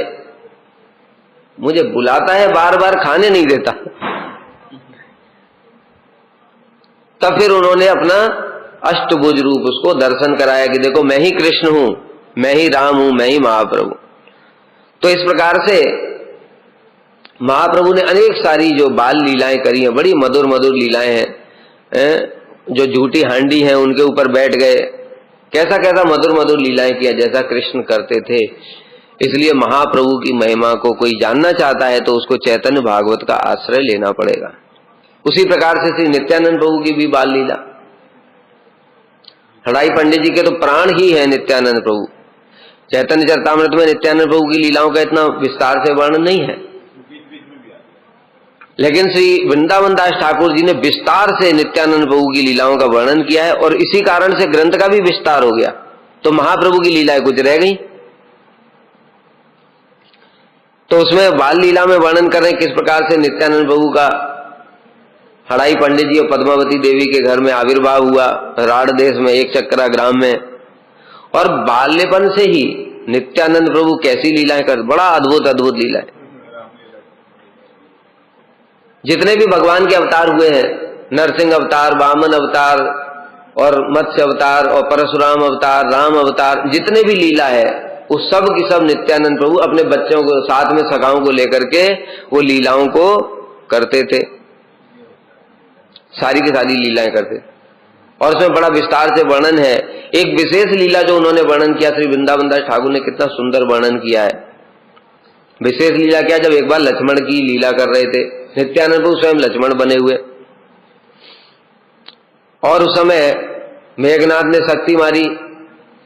मुझे बुलाता है बार बार, खाने नहीं देता। तब फिर उन्होंने अपना अष्टभुज रूप उसको दर्शन कराया कि देखो मैं ही कृष्ण हूं, मैं ही राम हूं, मैं ही महाप्रभु। तो इस प्रकार से महाप्रभु ने अनेक सारी जो बाल लीलाएं करी हैं, बड़ी मधुर मधुर लीलाएं हैं। जो झूठी हांडी हैं उनके ऊपर बैठ गए, कैसा कैसा मधुर मधुर लीलाएं किया जैसा कृष्ण करते थे। इसलिए महाप्रभु की महिमा को कोई जानना चाहता है तो उसको चैतन्य भागवत का आश्रय लेना पड़ेगा। उसी प्रकार से श्री नित्यानंद प्रभु की भी बाल लीला, हड़ाई पंडित जी के तो प्राण ही है नित्यानंद प्रभु। चैतन्य चरितामृत में नित्यानंद प्रभु की लीलाओं का इतना विस्तार से वर्णन नहीं है, लेकिन श्री वृंदावन दास ठाकुर जी ने विस्तार से नित्यानंद प्रभु की लीलाओं का वर्णन किया है, और इसी कारण से ग्रंथ का भी विस्तार हो गया। तो महाप्रभु की लीलाएं कुछ रह गई, तो उसमें बाल लीला में वर्णन कर रहे हैं किस प्रकार से नित्यानंद प्रभु का हड़ाई पंडित जी और पद्मावती देवी के घर में आविर्भाव हुआ, राढ़ देश में, एक चक्रा ग्राम में। और बाल्यपन से ही नित्यानंद प्रभु कैसी लीलाएं कर, बड़ा अद्भुत अद्भुत लीलाएं। जितने भी भगवान के अवतार हुए हैं, नरसिंह अवतार, वामन अवतार और मत्स्य अवतार और परशुराम अवतार, राम अवतार, जितने भी लीला है उस सब की सब नित्यानंद प्रभु अपने बच्चों को साथ में, सखाओं को लेकर के वो लीलाओं को करते थे, सारी की सारी लीलाएं करते। और उसमें बड़ा विस्तार से वर्णन है। एक विशेष लीला जो उन्होंने वर्णन किया, श्री वृंदावन दास ठाकुर ने कितना सुंदर वर्णन किया है। विशेष लीला क्या, जब एक बार लक्ष्मण की लीला कर रहे थे, नित्यानंद प्रभु स्वयं लक्ष्मण बने हुए, और उस समय मेघनाथ ने शक्ति मारी,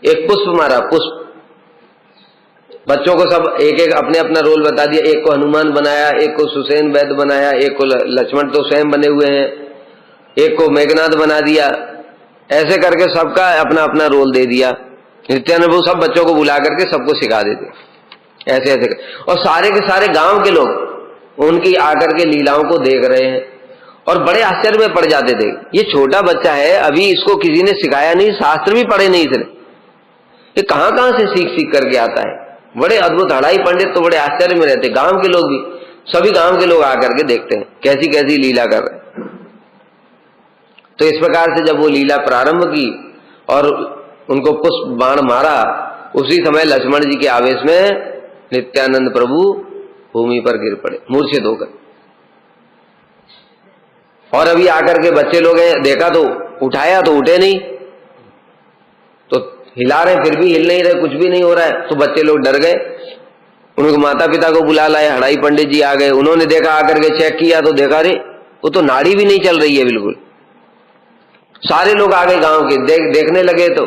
एक पुष्प मारा, पुष्प, बच्चों को सब एक एक अपने अपना रोल बता दिया। एक को हनुमान बनाया, एक को सुसेन वैद्य बनाया, एक को लक्ष्मण तो स्वयं बने हुए हैं, एक को मेघनाथ बना दिया। ऐसे करके सबका अपना अपना रोल दे दिया। नित्यानंद प्रभु सब बच्चों को बुला करके सबको सिखा देते, ऐसे ऐसे कर। और सारे के सारे गांव के लोग उनकी आकर के लीलाओं को देख रहे हैं और बड़े आश्चर्य में पड़ जाते थे। ये छोटा बच्चा है, अभी इसको किसी ने सिखाया नहीं, शास्त्र भी पढ़े नहीं इसने, ये कहां कहां से सीख सीख करके आता है। बड़े अद्भुत हड़ाई पंडित तो बड़े आश्चर्य में रहते, गांव के लोग भी, सभी गांव के लोग आकर के देखते हैं कैसी कैसी लीला कर रहे हैं। तो इस प्रकार से जब वो लीला प्रारंभ की और उनको पुष्प बाण मारा, उसी समय लक्ष्मण जी के आवेश में नित्यानंद प्रभु भूमि पर गिर पड़े मूर्छित होकर। और अभी आकर के बच्चे लोग हैं, देखा तो उठाया तो उठे नहीं, तो हिला रहे फिर भी हिल नहीं रहे, कुछ भी नहीं हो रहा है। तो बच्चे लोग डर गए, उनके माता पिता को बुला लाए। हड़ाई पंडित जी आ गए, उन्होंने देखा, आकर के चेक किया तो देखा रे वो तो नाड़ी भी नहीं चल रही है बिल्कुल। सारे लोग आ गए गांव के, देखने लगे तो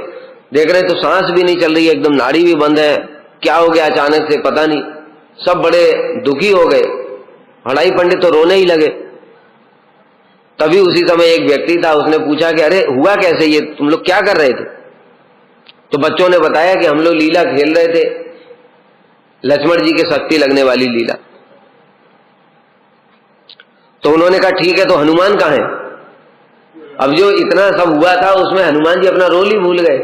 देख रहे तो सांस भी नहीं चल रही है, एकदम नाड़ी भी बंद है, क्या हो गया अचानक से पता नहीं। सब बड़े दुखी हो गए, हड़ाई पंडित तो रोने ही लगे। तभी उसी समय एक व्यक्ति था, उसने पूछा कि अरे हुआ कैसे, ये तुम लोग क्या कर रहे थे? तो बच्चों ने बताया कि हम लोग लीला खेल रहे थे, लक्ष्मण जी के शक्ति लगने वाली लीला। तो उन्होंने कहा ठीक है, तो हनुमान कहाँ है? अब जो इतना सब हुआ था उसमें हनुमान जी अपना रोल ही भूल गए।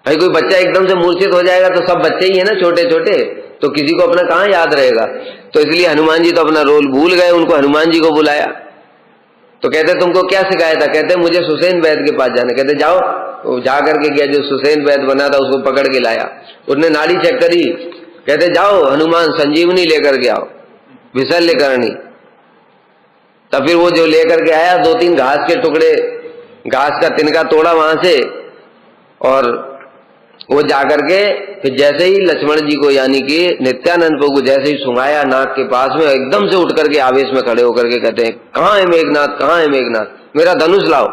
भाई कोई बच्चा एकदम से मूर्छित हो जाएगा तो सब बच्चे ही है ना, छोटे छोटे, तो किसी को अपना कहाँ याद रहेगा। तो इसलिए हनुमान जी तो अपना रोल भूल गए, उनको हनुमान जी को बुलाया। तो कहते तुमको क्या सिखाया था? कहते मुझे सुसेन वैद्य के पास जाना। कहते जाओ। वो जा करके गया, जो सुसेन वैद्य बना था उसको पकड़ के लाया, उसने नाड़ी चेक करी। कहते जाओ हनुमान संजीवनी लेकर के आओ, विशल्य करनी। तब फिर वो जो लेकर के आया 2-3 घास के टुकड़े, घास का तिनका तोड़ा वहां से, और वो जाकर के फिर जैसे ही लक्ष्मण जी को यानी कि नित्यानंद प्रभु को जैसे ही सुंघाया नाक के पास में, एकदम से उठ करके आवेश में खड़े होकर के कहते हैं कहाँ है मेघनाथ, कहाँ है मेघनाथ, मेरा धनुष लाओ।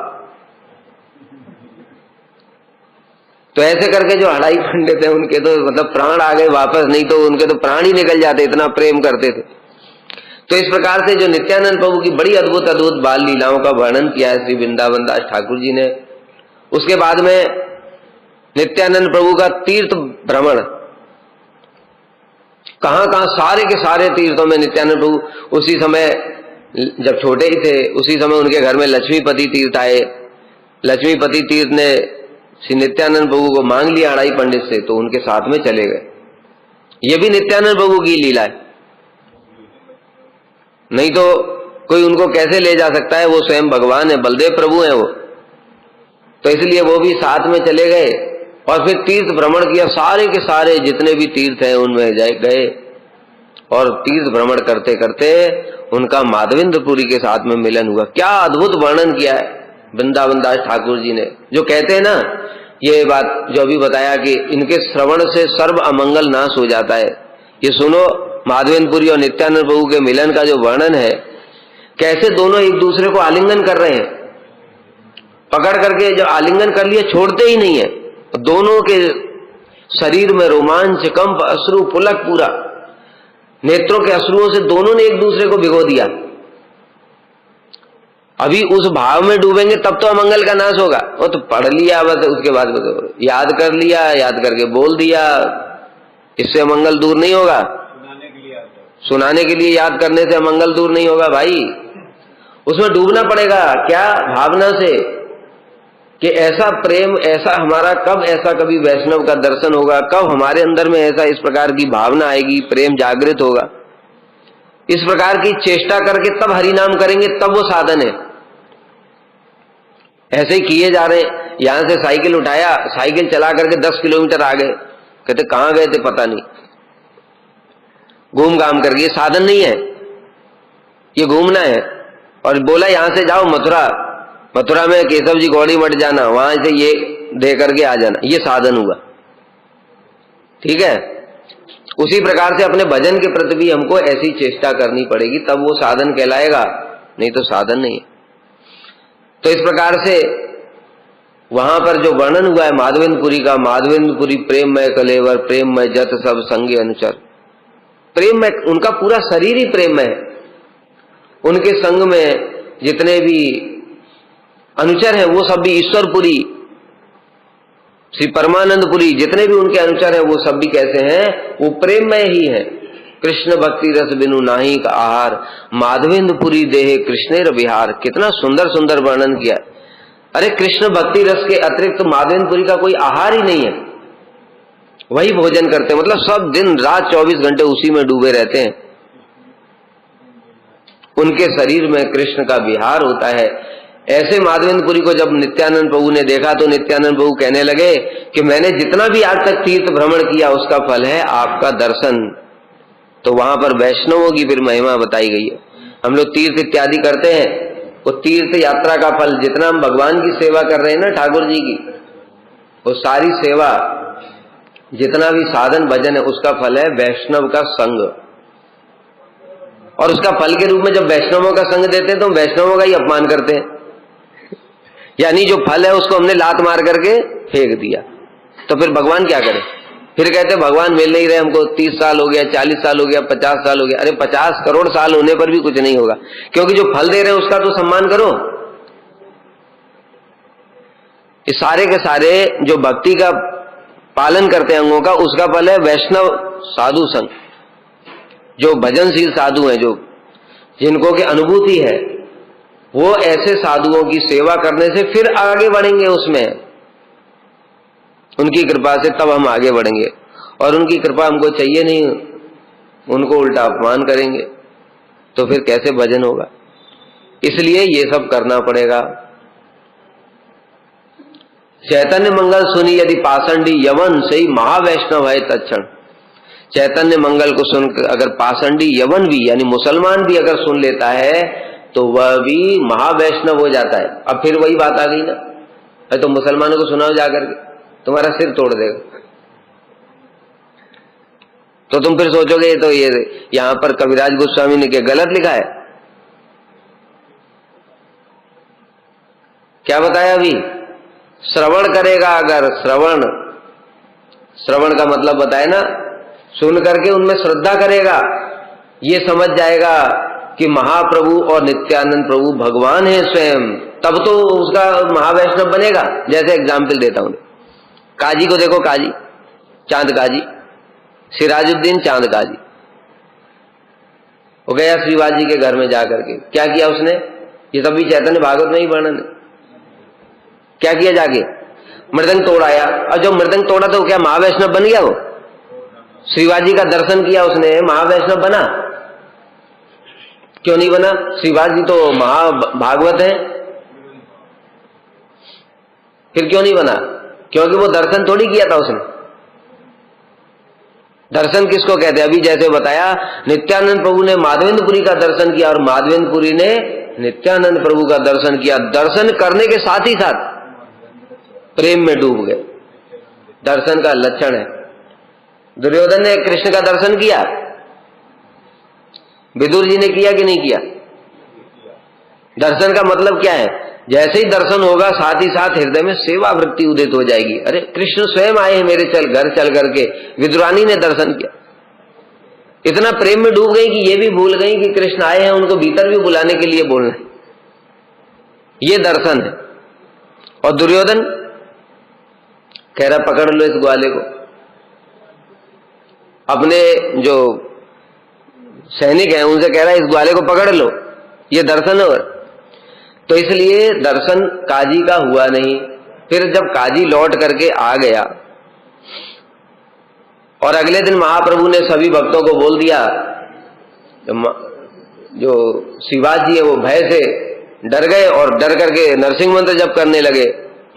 तो ऐसे करके जो हड़ाई पंडित है उनके तो मतलब प्राण आ गए वापस, नहीं तो उनके तो प्राण ही निकल जाते, इतना प्रेम करते थे। तो इस प्रकार से जो नित्यानंद प्रभु की बड़ी अद्भुत अद्भुत बाल लीलाओं का वर्णन किया है श्री वृंदावन दास ठाकुर जी ने। उसके बाद में नित्यानंद प्रभु का तीर्थ भ्रमण, कहां कहां सारे के सारे तीर्थों में नित्यानंद प्रभु उसी समय जब छोटे ही थे उसी समय उनके घर में लक्ष्मीपति तीर्थ आए। लक्ष्मीपति तीर्थ ने श्री नित्यानंद प्रभु को मांग लिया अड़ाई पंडित से, तो उनके साथ में चले गए। ये भी नित्यानंद प्रभु की लीला है, नहीं तो कोई उनको कैसे ले जा सकता है, वो स्वयं भगवान है, बलदेव प्रभु है वो। तो इसलिए वो भी साथ में चले गए और फिर तीर्थ भ्रमण किया, सारे के सारे जितने भी तीर्थ हैं उनमें गए। और तीर्थ भ्रमण करते करते उनका माधवेंद्रपुरी के साथ में मिलन हुआ। क्या अद्भुत वर्णन किया है वृंदावन दास ठाकुर जी ने। जो कहते हैं ना, ये बात जो अभी बताया कि इनके श्रवण से सर्व अमंगल नाश हो जाता है, ये सुनो माधवेंद्रपुरी और नित्यानंद प्रभु के मिलन का जो वर्णन है, कैसे दोनों एक दूसरे को आलिंगन कर रहे हैं, पकड़ करके जब आलिंगन कर लिया छोड़ते ही नहीं है, दोनों के शरीर में रोमांच, कंप, अश्रु पुलक पूरा, नेत्रों के अश्रुओं से दोनों ने एक दूसरे को भिगो दिया। अभी उस भाव में डूबेंगे तब तो अमंगल का नाश होगा। वो तो पढ़ लिया बस, उसके बाद याद कर लिया, याद करके बोल दिया, इससे अमंगल दूर नहीं होगा। सुनाने के लिए याद करने से अमंगल दूर नहीं होगा भाई, उसमें डूबना पड़ेगा। क्या भावना से कि ऐसा प्रेम, ऐसा हमारा कब ऐसा कभी वैष्णव का दर्शन होगा, कब हमारे अंदर में ऐसा इस प्रकार की भावना आएगी, प्रेम जागृत होगा। इस प्रकार की चेष्टा करके तब हरि नाम करेंगे, तब वो साधन है। ऐसे ही किए जा रहे हैं। यहां से साइकिल उठाया, साइकिल चला करके 10 किलोमीटर आ गए, कहते कहां गए थे पता नहीं, घूम घाम करके। ये साधन नहीं है, ये घूमना है। और बोला यहां से जाओ मथुरा, मथुरा में केशव जी गौड़ी मठ जाना, वहां से ये दे करके आ जाना, ये साधन हुआ। ठीक है, उसी प्रकार से अपने भजन के प्रति भी हमको ऐसी चेष्टा करनी पड़ेगी, तब वो साधन कहलाएगा, नहीं तो साधन नहीं है। तो इस प्रकार से वहां पर जो वर्णन हुआ है माधवेंद्रपुरी का, माधवेंद्रपुरी प्रेममय कलेवर, प्रेममय जत सब संगे अनुचर, प्रेममय, उनका पूरा शरीर ही प्रेममय है। उनके संग में जितने भी अनुचर हैं वो सब भी ईश्वरपुरी, श्री परमानंदपुरी, जितने भी उनके अनुचर हैं वो सब भी कैसे हैं, वो प्रेममय ही हैं। कृष्ण भक्ति रस बिनु नाहि का आहार, माधवेंद्रपुरी देहे कृष्णेर विहार। कितना सुंदर सुंदर वर्णन किया। अरे कृष्ण भक्ति रस के अतिरिक्त माधवेंद्रपुरी का कोई आहार ही नहीं है, वही भोजन करते हैं, मतलब सब दिन रात 24 घंटे उसी में डूबे रहते हैं। उनके शरीर में कृष्ण का विहार होता है। ऐसे माधवेंद्रपुरी को जब नित्यानंद प्रभु ने देखा तो नित्यानंद प्रभु कहने लगे कि मैंने जितना भी आज तक तीर्थ भ्रमण किया उसका फल है आपका दर्शन। तो वहां पर वैष्णवों की फिर महिमा बताई गई है। हम लोग तीर्थ इत्यादि करते हैं, वो तीर्थ यात्रा का फल, जितना हम भगवान की सेवा कर रहे हैं ना ठाकुर जी की, वो सारी सेवा, जितना भी साधन भजन है, उसका फल है वैष्णव का संग। और उसका फल के रूप में जब वैष्णवों का संग देते हैं तो हम वैष्णवों का ही अपमान करते हैं, यानी जो फल है उसको हमने लात मार करके फेंक दिया। तो फिर भगवान क्या करे? फिर कहते भगवान मिल नहीं रहे हमको, 30 साल हो गया, 40 साल हो गया, 50 साल हो गया। अरे 50 करोड़ साल होने पर भी कुछ नहीं होगा, क्योंकि जो फल दे रहे हैं उसका तो सम्मान करो। ये सारे के सारे जो भक्ति का पालन करते हैं अंगों का, उसका फल है वैष्णव साधु संग। जो भजनशील साधु हैं, जो जिनको की अनुभूति है, वो ऐसे साधुओं की सेवा करने से फिर आगे बढ़ेंगे उसमें। उनकी कृपा से तब हम आगे बढ़ेंगे, और उनकी कृपा हमको चाहिए नहीं, उनको उल्टा अपमान करेंगे तो फिर कैसे भजन होगा। इसलिए ये सब करना पड़ेगा। चैतन्य मंगल सुनी यदि पाषंडी यवन सही महावैष्णव है तत्क्षण। चैतन्य मंगल को सुन अगर पाषंडी यवन भी यानी मुसलमान भी अगर सुन लेता है तो वह भी महावैष्णव हो जाता है। अब फिर वही बात आ गई ना, तो मुसलमानों को सुनाओ जाकर के, तुम्हारा सिर तोड़ देगा। तो तुम फिर सोचोगे तो ये यहां पर कविराज गोस्वामी ने क्या गलत लिखा है? क्या बताया अभी? श्रवण करेगा अगर, श्रवण का मतलब बताए ना, सुन करके उनमें श्रद्धा करेगा, ये समझ जाएगा कि महाप्रभु और नित्यानंद प्रभु भगवान है स्वयं, तब तो उसका महावैष्णव बनेगा। जैसे एग्जाम्पल देता हूं, काजी को देखो, काजी चांद काजी, सिराजुद्दीन चांद काजी, वो गया शिवाजी के घर में जाकर के, क्या किया उसने? ये तभी चैतन्य भागवत में ही वर्णन है। क्या किया? जाके मृदंग तोड़ाया, और जब मृदंग तोड़ा तो क्या महावैष्णव बन गया? वो शिवाजी का दर्शन किया उसने, महावैष्णव बना? क्यों नहीं बना? शिवाजी तो महाभागवत है, फिर क्यों नहीं बना? क्योंकि वो दर्शन थोड़ी किया था उसने। दर्शन किसको कहते हैं? अभी जैसे बताया, नित्यानंद प्रभु ने माधवेंद्रपुरी का दर्शन किया और माधवेंद्रपुरी ने नित्यानंद प्रभु का दर्शन किया। दर्शन करने के साथ ही साथ प्रेम में डूब गए। दर्शन का लक्षण है। दुर्योधन ने कृष्ण का दर्शन किया, विदुर जी ने किया कि नहीं किया? दर्शन का मतलब क्या है? जैसे ही दर्शन होगा साथ ही साथ हृदय में सेवा वृत्ति उदित हो जाएगी। अरे कृष्ण स्वयं आए हैं मेरे घर चल करके। विदुरानी ने दर्शन किया, इतना प्रेम में डूब गई कि ये भी भूल गई कि कृष्ण आए हैं, उनको भीतर भी बुलाने के लिए बोलना है। ये दर्शन है। और दुर्योधन कह रहा पकड़ लो इस ग्वाले को। अपने जो सैनिक हैं उनसे कह रहा है इस ग्वाले को पकड़ लो, ये दर्शन है। तो इसलिए दर्शन काजी का हुआ नहीं। फिर जब काजी लौट करके आ गया और अगले दिन महाप्रभु ने सभी भक्तों को बोल दिया, जो शिवाजी है वो भय से डर गए और डर करके नरसिंह मंत्र जप करने लगे।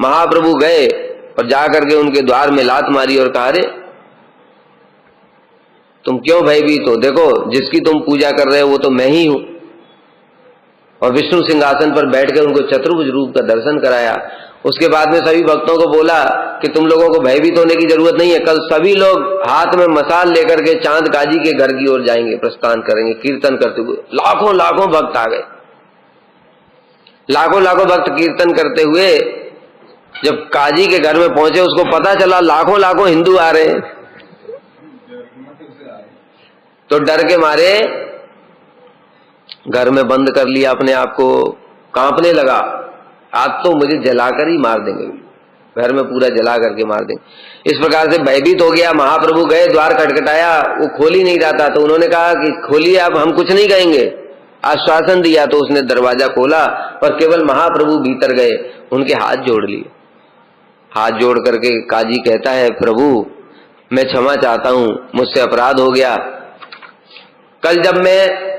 महाप्रभु गए और जाकर के उनके द्वार में लात मारी और कहा, अरे तुम क्यों भयभीत हो? देखो जिसकी तुम पूजा कर रहे हो वो तो मैं ही हूं। और विष्णु सिंहासन पर बैठकर उनको चतुर्भुज रूप का दर्शन कराया। उसके बाद में सभी भक्तों को बोला कि तुम लोगों को भयभीत होने की जरूरत नहीं है, कल सभी लोग हाथ में मसाल लेकर के चांद काजी के घर की ओर जाएंगे, प्रस्थान करेंगे कीर्तन करते हुए। लाखों लाखों भक्त आ गए, लाखों लाखों भक्त कीर्तन करते हुए जब काजी के घर में पहुंचे, उसको पता चला लाखों लाखों हिंदू आ रहे हैं, तो डर के मारे घर में बंद कर लिया अपने आप को, कांपने लगा। आज तो मुझे जलाकर ही मार देंगे, घर में पूरा जला करके मार देंगे। इस प्रकार से भयभीत हो गया। महाप्रभु गए, द्वार खटखटाया, वो खोल ही नहीं रहा था। तो उन्होंने कहा कि खोलिए, अब हम कुछ नहीं कहेंगे, आश्वासन दिया। तो उसने दरवाजा खोला और केवल महाप्रभु भीतर गए, उनके हाथ जोड़ लिए। हाथ जोड़ करके काजी कहता है, प्रभु मैं क्षमा चाहता हूं, मुझसे अपराध हो गया। कल जब मैं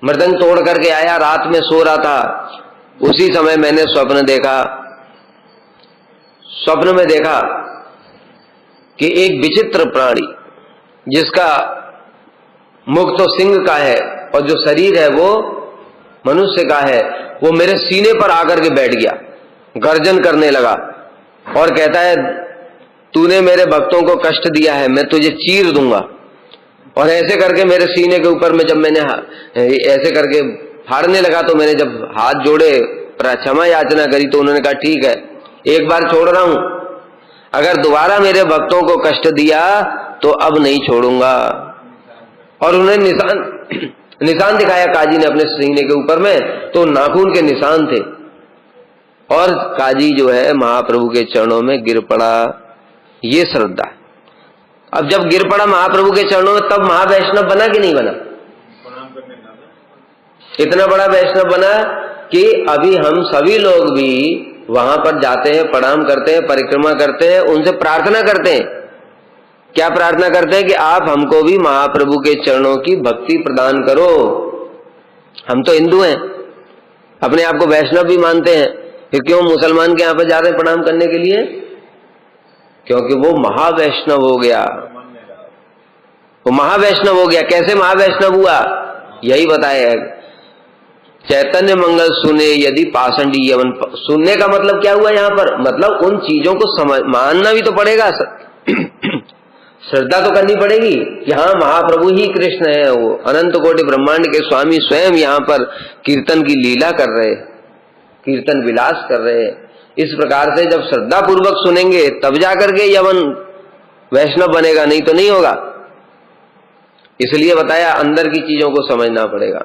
मृदंग तोड़ करके आया, रात में सो रहा था, उसी समय मैंने स्वप्न देखा। स्वप्न में देखा कि एक विचित्र प्राणी जिसका मुख तो सिंह का है और जो शरीर है वो मनुष्य का है, वो मेरे सीने पर आकर के बैठ गया, गर्जन करने लगा और कहता है, तूने मेरे भक्तों को कष्ट दिया है, मैं तुझे चीर दूंगा। और ऐसे करके मेरे सीने के ऊपर में जब मैंने ऐसे करके फाड़ने लगा, तो मैंने जब हाथ जोड़े क्षमा याचना करी, तो उन्होंने कहा ठीक है, एक बार छोड़ रहा हूं, अगर दोबारा मेरे भक्तों को कष्ट दिया तो अब नहीं छोड़ूंगा। और उन्हें निशान दिखाया काजी ने अपने सीने के ऊपर में, तो नाखून के निशान थे। और काजी जो है महाप्रभु के चरणों में गिर पड़ा। ये श्रद्धा। अब जब गिर पड़ा महाप्रभु के चरणों में, तब महावैष्णव बना कि नहीं बना? इतना बड़ा वैष्णव बना कि अभी हम सभी लोग भी वहां पर जाते हैं, प्रणाम करते हैं, परिक्रमा करते हैं, उनसे प्रार्थना करते हैं। क्या प्रार्थना करते हैं कि आप हमको भी महाप्रभु के चरणों की भक्ति प्रदान करो। हम तो हिंदू हैं, अपने आप को वैष्णव भी मानते हैं, फिर क्यों मुसलमान के यहां पर जा रहे हैं प्रणाम करने के लिए? क्योंकि वो महावैष्णव हो गया, वो महावैष्णव हो गया। कैसे महावैष्णव हुआ? यही बताया है, चैतन्य मंगल सुने यदि पाषंडी यवन। सुनने का मतलब क्या हुआ यहाँ पर? मतलब उन चीजों को समझ मानना भी तो पड़ेगा, श्रद्धा तो करनी पड़ेगी कि हाँ महाप्रभु ही कृष्ण है, वो अनंत कोटि ब्रह्मांड के स्वामी स्वयं यहाँ पर कीर्तन की लीला कर रहे, कीर्तन विलास कर रहे। इस प्रकार से जब श्रद्धा पूर्वक सुनेंगे तब जाकर के यवन वैष्णव बनेगा, नहीं तो नहीं होगा। इसलिए बताया अंदर की चीजों को समझना पड़ेगा।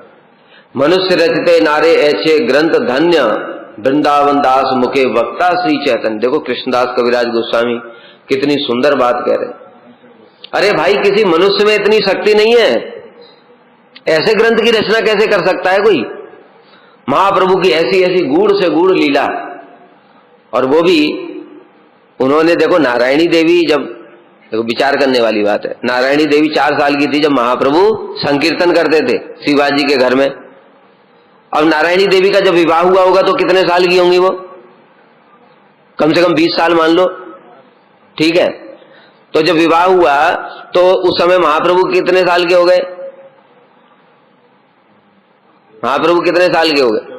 मनुष्य रचते नारे ऐसे ग्रंथ धन्य, वृंदावन दास मुखे वक्ता श्री चैतन्य। देखो कृष्णदास कविराज गोस्वामी कितनी सुंदर बात कह रहे। अरे भाई, किसी मनुष्य में इतनी शक्ति नहीं है, ऐसे ग्रंथ की रचना कैसे कर सकता है कोई? महाप्रभु की ऐसी ऐसी गूढ़ से गूढ़ लीला। और वो भी उन्होंने, देखो नारायणी देवी जब, देखो विचार करने वाली बात है, नारायणी देवी 4 साल की थी जब महाप्रभु संकीर्तन करते थे शिवाजी के घर में। अब नारायणी देवी का जब विवाह हुआ होगा तो कितने साल की होंगी वो? कम से कम 20 साल मान लो, ठीक है। तो जब विवाह हुआ तो उस समय महाप्रभु कितने साल के हो गए? महाप्रभु कितने साल के हो गए?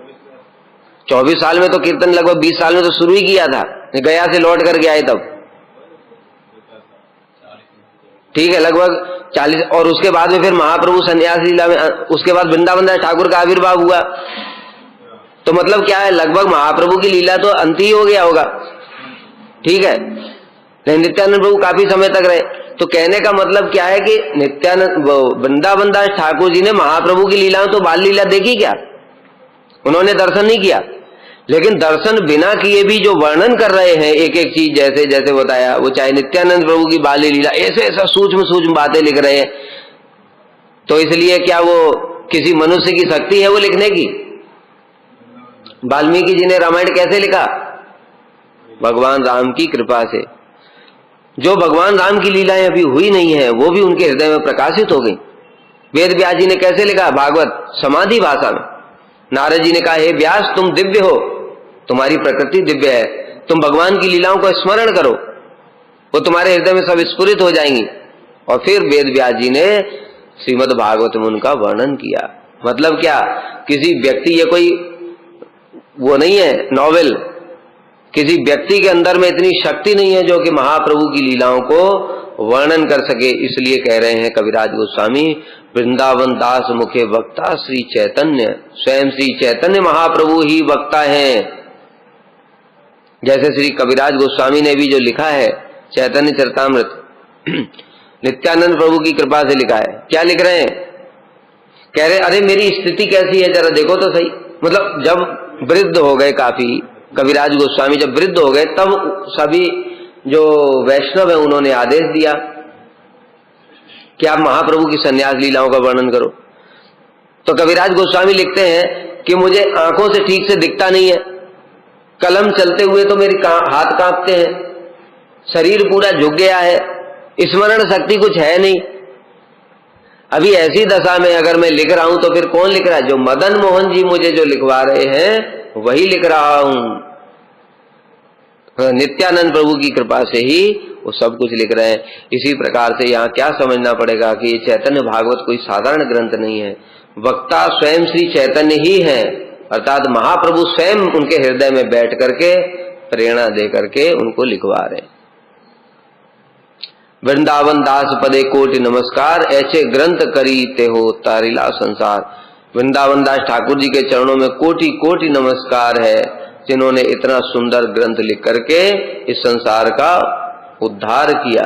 24 साल में तो कीर्तन लगभग 20 साल में तो शुरू ही किया था, गया से लौट करके आए तब, ठीक है, लगभग 40। और उसके बाद में फिर महाप्रभु संन्यास लीला में, उसके बाद वृंदावन दास ठाकुर का आविर्भाव हुआ। तो मतलब क्या है, लगभग महाप्रभु की लीला तो अंत ही हो गया होगा, ठीक है। लेकिन नित्यानंद प्रभु काफी समय तक रहे। तो कहने का मतलब क्या है कि नित्यानंद वृंदावन दास ठाकुर जी ने महाप्रभु की लीलाओं तो बाल लीला देखी क्या? उन्होंने दर्शन नहीं किया, लेकिन दर्शन बिना किए भी जो वर्णन कर रहे हैं एक एक चीज, जैसे जैसे बताया, वो चाहे नित्यानंद प्रभु की बाल लीला, ऐसे ऐसा सूक्ष्म सूक्ष्म बातें लिख रहे हैं। तो इसलिए क्या वो किसी मनुष्य की शक्ति है वो लिखने की? वाल्मीकि जी ने रामायण कैसे लिखा? भगवान राम की कृपा से। जो भगवान राम की लीलाएं अभी हुई नहीं है वो भी उनके हृदय में प्रकाशित हो गई। वेद व्यास जी ने कैसे लिखा? भागवत समाधि भाषा में। नारद जी ने कहा, हे व्यास तुम दिव्य हो, तुम्हारी प्रकृति दिव्य है, तुम भगवान की लीलाओं को स्मरण करो, वो तुम्हारे हृदय में सब स्फुरित हो जाएंगी। और फिर वेद व्यास जी ने श्रीमद् भागवत में उनका वर्णन किया। मतलब क्या, किसी व्यक्ति, ये कोई वो नहीं है नॉवेल, किसी व्यक्ति के अंदर में इतनी शक्ति नहीं है जो कि महाप्रभु की लीलाओं को वर्णन कर सके। इसलिए कह रहे हैं कविराज गोस्वामी, वृंदावन दास मुखे वक्ता श्री चैतन्य। स्वयं श्री चैतन्य महाप्रभु ही वक्ता हैं। जैसे श्री कविराज गोस्वामी ने भी जो लिखा है चैतन्य चरितामृत, नित्यानंद प्रभु की कृपा से लिखा है। क्या लिख रहे हैं? कह रहे, अरे मेरी स्थिति कैसी है जरा देखो तो सही। मतलब जब वृद्ध हो गए काफी, कविराज गोस्वामी जब वृद्ध हो गए, तब सभी जो वैष्णव है उन्होंने आदेश दिया कि आप महाप्रभु की संन्यास लीलाओं का वर्णन करो। तो कविराज गोस्वामी लिखते हैं कि मुझे आंखों से ठीक से दिखता नहीं है, कलम चलते हुए तो मेरी हाथ कांपते हैं, शरीर पूरा झुक गया है, स्मरण शक्ति कुछ है नहीं। अभी ऐसी दशा में अगर मैं लिख रहा हूं तो फिर कौन लिख रहा है? जो मदन मोहन जी मुझे जो लिखवा रहे हैं वही लिख रहा हूं। नित्यानंद प्रभु की कृपा से ही वो सब कुछ लिख रहे हैं। इसी प्रकार से यहाँ क्या समझना पड़ेगा कि ये चैतन्य भागवत कोई साधारण ग्रंथ नहीं है। वक्ता स्वयं श्री चैतन्य ही है, अर्थात महाप्रभु स्वयं उनके हृदय में बैठ करके प्रेरणा दे करके उनको लिखवा रहे। वृंदावन दास पदे कोटि नमस्कार, ऐसे ग्रंथ करी ते हो तारिला संसार। वृंदावन दास ठाकुर जी के चरणों में कोटि कोटि नमस्कार है, जिन्होंने इतना सुंदर ग्रंथ लिख करके इस संसार का उद्धार किया।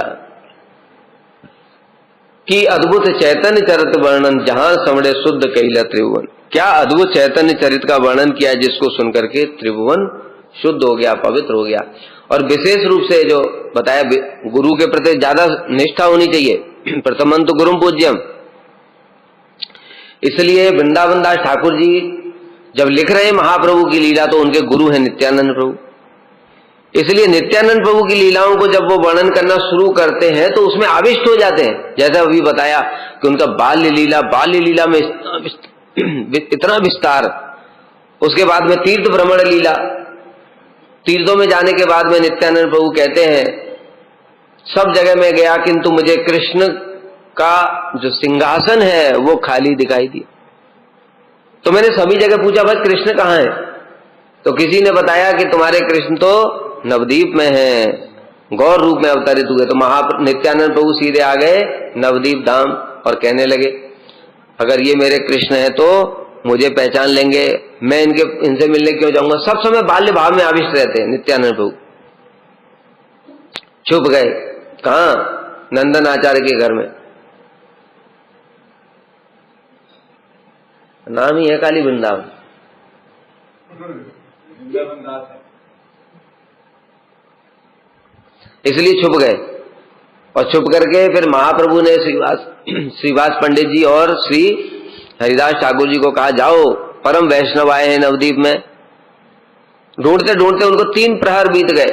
कि अद्भुत चैतन्य चरित वर्णन जहां समड़े शुद्ध कैला त्रिभुवन। क्या अद्भुत चैतन्य चरित का वर्णन किया जिसको सुनकर के त्रिभुवन शुद्ध हो गया, पवित्र हो गया। और विशेष रूप से जो बताया, गुरु के प्रति ज्यादा निष्ठा होनी चाहिए। प्रथमं तो गुरुम पूज्यम। इसलिए वृंदावन दास ठाकुर जी जब लिख रहे हैं महाप्रभु की लीला तो उनके गुरु हैं नित्यानंद प्रभु। इसलिए नित्यानंद प्रभु की लीलाओं को जब वो वर्णन करना शुरू करते हैं तो उसमें आविष्ट हो जाते हैं। जैसा अभी बताया कि उनका बाल्य लीला में इतना विस्तार, उसके बाद में तीर्थ भ्रमण लीला, तीर्थों में जाने के बाद में नित्यानंद प्रभु कहते हैं सब जगह में गया किंतु मुझे कृष्ण का जो सिंहासन है वो खाली दिखाई दिया। तो मैंने सभी जगह पूछा भाई कृष्ण कहाँ है, तो किसी ने बताया कि तुम्हारे कृष्ण तो नवदीप में है, गौर रूप में अवतरित हुए। तो नित्यानंद प्रभु सीधे आ गए नवदीप धाम और कहने लगे अगर ये मेरे कृष्ण है तो मुझे पहचान लेंगे, मैं इनसे मिलने क्यों जाऊंगा। सब समय बाल्य भाव में आविष्ट रहते हैं नित्यानंद प्रभु। छुप गए कहां, नंदन आचार्य के घर में, नाम ही है काली वृंदावन। इसलिए छुप गए और छुप करके फिर महाप्रभु ने श्रीवास पंडित जी और श्री हरिदास ठाकुर जी को कहा जाओ परम वैष्णव आए हैं नवदीप में। ढूंढते ढूंढते उनको 3 प्रहर बीत गए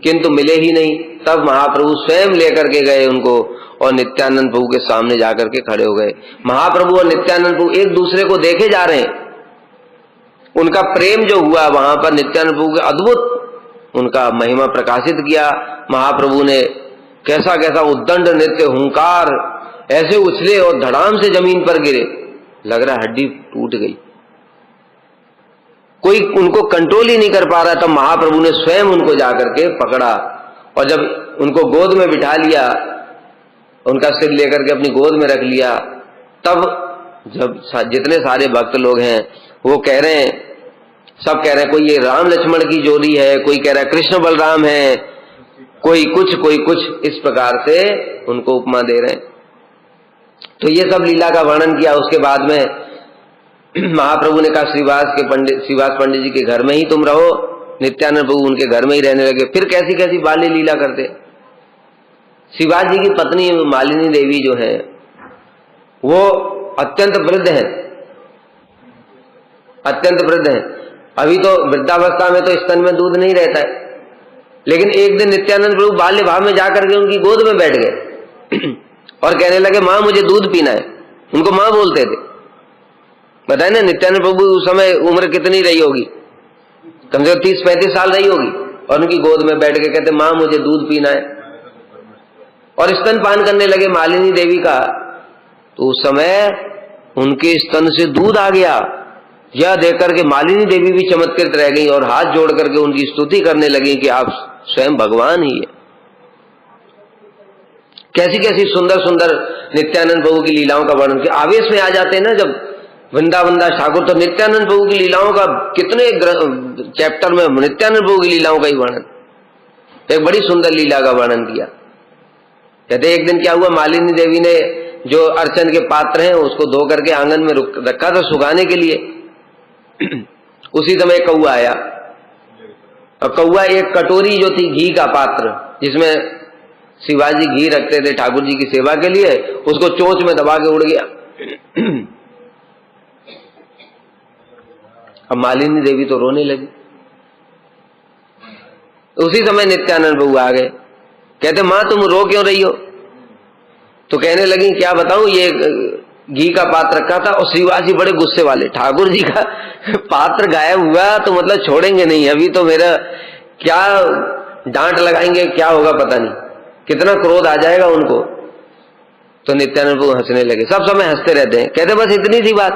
किंतु मिले ही नहीं। तब महाप्रभु स्वयं लेकर के गए उनको और नित्यानंद प्रभु के सामने जाकर के खड़े हो गए। महाप्रभु और नित्यानंद प्रभु एक दूसरे को देखे जा रहे हैं। उनका प्रेम जो हुआ वहां पर नित्यानंद प्रभु के अद्भुत उनका महिमा प्रकाशित किया महाप्रभु ने। कैसा कैसा उद्दंड नृत्य, हुंकार, ऐसे उछले और धड़ाम से जमीन पर गिरे, लग रहा हड्डी टूट गई, कोई उनको कंट्रोल ही नहीं कर पा रहा। तब महाप्रभु ने स्वयं उनको जाकर के पकड़ा और जब उनको गोद में बिठा लिया, उनका सिर लेकर के अपनी गोद में रख लिया, तब जब जितने सारे भक्त लोग हैं वो कह रहे हैं, सब कह रहे हैं कोई ये राम लक्ष्मण की जोड़ी है, कोई कह रहा है कृष्ण बलराम है, कोई कुछ, इस प्रकार से उनको उपमा दे रहे हैं। तो ये सब लीला का वर्णन किया। उसके बाद में महाप्रभु ने कहा श्रीवास पंडित जी के घर में ही तुम रहो। नित्यानंद प्रभु उनके घर में ही रहने लगे। फिर कैसी कैसी बाल्य लीला करते। श्रीवास जी की पत्नी मालिनी देवी जो है वो अत्यंत वृद्ध है, अत्यंत वृद्ध है। अभी तो वृद्धावस्था में तो स्तन में दूध नहीं रहता है, लेकिन एक दिन नित्यानंद प्रभु बाल्य भाव में जाकर के उनकी गोद में बैठ गए और कहने लगे मां मुझे दूध पीना है। उनको मां बोलते थे। बताए ना नित्यानंद प्रभु उस समय उम्र कितनी रही होगी, कम से कम 30-35 साल रही होगी, और उनकी गोद में बैठ के कहते मां मुझे दूध पीना है, और स्तन पान करने लगे मालिनी देवी का। तो उस समय उनके स्तन से दूध आ गया। यह देखकर के मालिनी देवी भी चमत्कृत रह गई और हाथ जोड़ करके उनकी स्तुति करने लगी कि आप स्वयं भगवान ही है। कैसी कैसी सुंदर सुंदर नित्यानंद प्रभु की लीलाओं का वर्णन किया। आवेश में आ जाते हैं ना जब वृंदावन दास ठाकुर, तो नित्यानंद प्रभु की लीलाओं का कितने चैप्टर में नित्यानंद प्रभु की लीलाओं का ही वर्णन, एक बड़ी सुंदर लीला का वर्णन किया। कहते एक दिन क्या हुआ, मालिनी देवी ने जो अर्चन के पात्र हैं उसको धो करके आंगन में रखा था सुखाने के लिए। उसी समय कौआ आया, और कौआ एक कटोरी जो थी घी का पात्र जिसमें शिवाजी घी रखते थे ठाकुर जी की सेवा के लिए, उसको चोंच में दबा के उड़ गया। अब मालिनी देवी तो रोने लगी। उसी समय नित्यानंद प्रभु आ गए। कहते मां तुम रो क्यों रही हो? तो कहने लगी क्या बताऊं, ये घी का पात्र रखा था। और श्रीवास जी बड़े गुस्से वाले, ठाकुर जी का पात्र गायब हुआ तो मतलब छोड़ेंगे नहीं, अभी तो मेरा क्या डांट लगाएंगे, क्या होगा पता नहीं, कितना क्रोध आ जाएगा उनको। तो नित्यानंद प्रभु हंसने लगे, सब समय हंसते रहते हैं। कहते बस इतनी सी बात,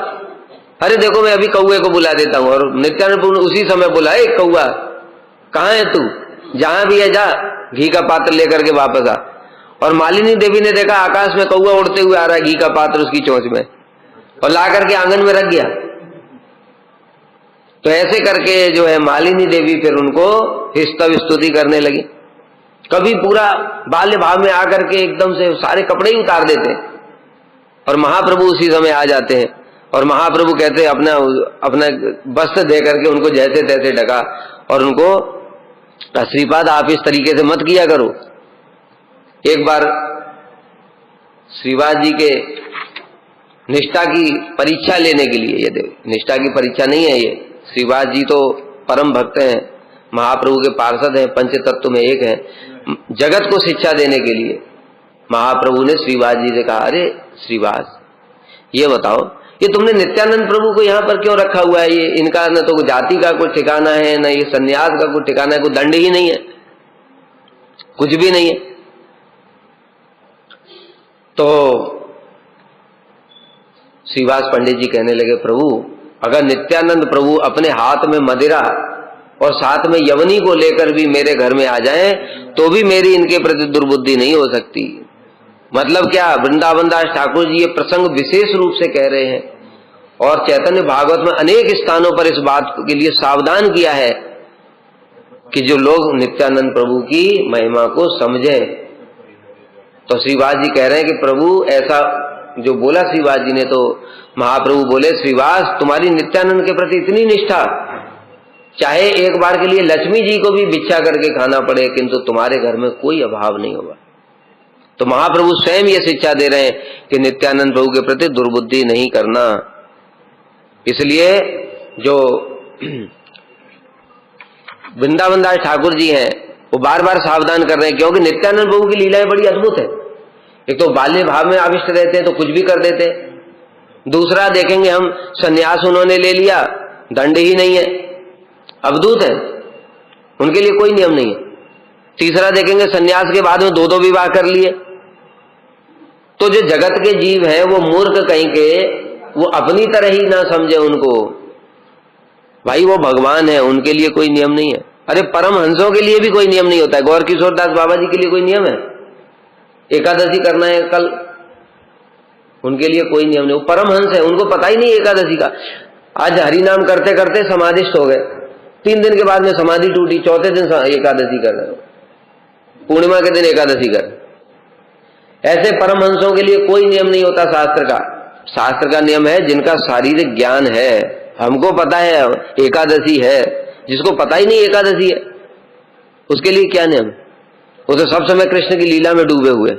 अरे देखो मैं अभी कौए को बुला देता हूं। और नित्यानंद प्रभु ने उसी समय बोला, ए कौआ कहां है तू, जहां भी है जा, घी का पात्र लेकर के वापस आ। और मालिनी देवी ने देखा आकाश में कौआ उड़ते हुए आ रहा है, घी का पात्र उसकी चोंच में, और ला करके आंगन में रख गया। तो ऐसे करके जो है मालिनी देवी फिर उनको स्तव स्तुति करने लगी। कभी पूरा बाल्य भाव में आकर के एकदम से सारे कपड़े ही उतार देते हैं, और महाप्रभु उसी समय आ जाते हैं। और महाप्रभु कहते अपना अपना वस्त्र दे करके उनको जैसे तैसे ढका, और उनको श्रीपाद आप इस तरीके से मत किया करो। एक बार श्रीवास जी के निष्ठा की परीक्षा लेने के लिए, ये निष्ठा की परीक्षा नहीं है, ये श्रीवास जी तो परम भक्त हैं, महाप्रभु के पार्षद हैं, पंच तत्व में एक हैं, जगत को शिक्षा देने के लिए महाप्रभु ने श्रीवास जी से कहा, अरे श्रीवास ये बताओ, ये तुमने नित्यानंद प्रभु को यहाँ पर क्यों रखा हुआ है? ये इनका न तो जाति का कोई ठिकाना है, न ये सन्यास का कोई ठिकाना है, कोई दंड ही नहीं है, कुछ भी नहीं है। तो श्रीवास पंडित जी कहने लगे, प्रभु अगर नित्यानंद प्रभु अपने हाथ में मदिरा और साथ में यवनी को लेकर भी मेरे घर में आ जाएं तो भी मेरी इनके प्रति दुर्बुद्धि नहीं हो सकती। मतलब क्या, वृंदावन दास ठाकुर जी ये प्रसंग विशेष रूप से कह रहे हैं और चैतन्य भागवत में अनेक स्थानों पर इस बात के लिए सावधान किया है कि जो लोग नित्यानंद प्रभु की महिमा को समझें। तो श्रीवास जी कह रहे हैं कि प्रभु ऐसा जो बोला श्रीवास जी ने, तो महाप्रभु बोले, श्रीवास तुम्हारी नित्यानंद के प्रति इतनी निष्ठा, चाहे एक बार के लिए लक्ष्मी जी को भी भिक्षा करके खाना पड़े, किंतु तुम्हारे घर में कोई अभाव नहीं होगा। तो महाप्रभु स्वयं ये शिक्षा दे रहे हैं कि नित्यानंद प्रभु के प्रति दुर्बुद्धि नहीं करना। इसलिए जो वृंदावन दास ठाकुर जी हैं वो बार बार सावधान कर रहे हैं, क्योंकि नित्यानंद प्रभु की लीलाएं बड़ी अद्भुत है। एक तो बाल्य भाव में आविष्ट रहते हैं तो कुछ भी कर देते हैं। दूसरा देखेंगे हम, सन्यास उन्होंने ले लिया, दंड ही नहीं है, अवधूत है, उनके लिए कोई नियम नहीं है। तीसरा देखेंगे, सन्यास के बाद में 2-2 विवाह कर लिए। तो जो जगत के जीव हैं वो मूर्ख कहीं के, वो अपनी तरह ही ना समझे उनको, भाई वो भगवान है, उनके लिए कोई नियम नहीं है। अरे परमहंसों के लिए भी कोई नियम नहीं होता है। गौर किशोर दास बाबा जी के लिए कोई नियम है? एकादशी करना है कल, उनके लिए कोई नियम नहीं। वो परमहंस है, उनको पता ही नहीं एकादशी का। आज हरिनाम करते करते समाधिष्ट हो गए, 3 दिन के बाद में समाधि टूटी, चौथे दिन एकादशी कर रहे हो, पूर्णिमा के दिन एकादशी कर। ऐसे परमहंसों के लिए कोई नियम नहीं होता शास्त्र का। शास्त्र का नियम है जिनका शारीरिक ज्ञान है, हमको पता है एकादशी है। जिसको पता ही नहीं एकादशी है, उसके लिए क्या नियम? वो तो सब समय कृष्ण की लीला में डूबे हुए।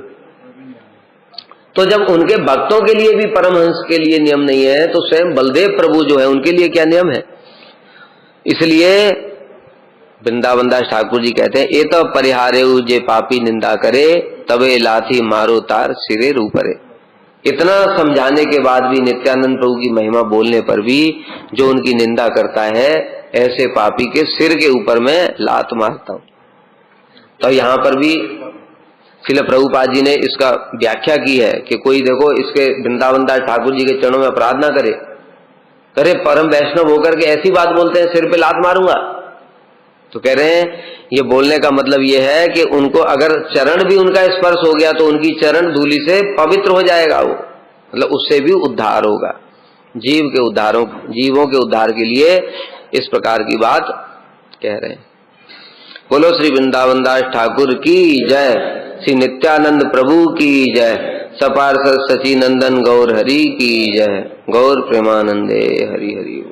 तो जब उनके भक्तों के लिए भी परमहंस के लिए नियम नहीं है, तो स्वयं बलदेव प्रभु जो है उनके लिए क्या नियम है? इसलिए वृंदावन दास ठाकुर जी कहते हैं, ए तो परिहारे जे पापी निंदा करे, तबे लाथी मारो तार सिरे रूपरे। इतना समझाने के बाद भी, नित्यानंद प्रभु की महिमा बोलने पर भी जो उनकी निंदा करता है, ऐसे पापी के सिर के ऊपर मैं लात मारता हूं। तो यहां पर भी श्रील प्रभुपाद जी ने इसका व्याख्या की है कि कोई देखो इसके वृंदावन दास ठाकुर जी के चरणों में अपराध ना करे, अरे परम वैष्णव होकर के ऐसी बात बोलते हैं, सिर पे लात मारूंगा। तो कह रहे हैं ये बोलने का मतलब ये है कि उनको अगर चरण भी उनका स्पर्श हो गया तो उनकी चरण धूलि से पवित्र हो जाएगा, वो मतलब उससे भी उद्धार होगा। जीवों के उद्धार के लिए इस प्रकार की बात कह रहे हैं। बोलो श्री वृंदावन दास ठाकुर की जय, श्री नित्यानंद प्रभु की जय, सपार्षद सची नंदन गौर हरि की जय। गौर प्रेमानंदे हरि हरि।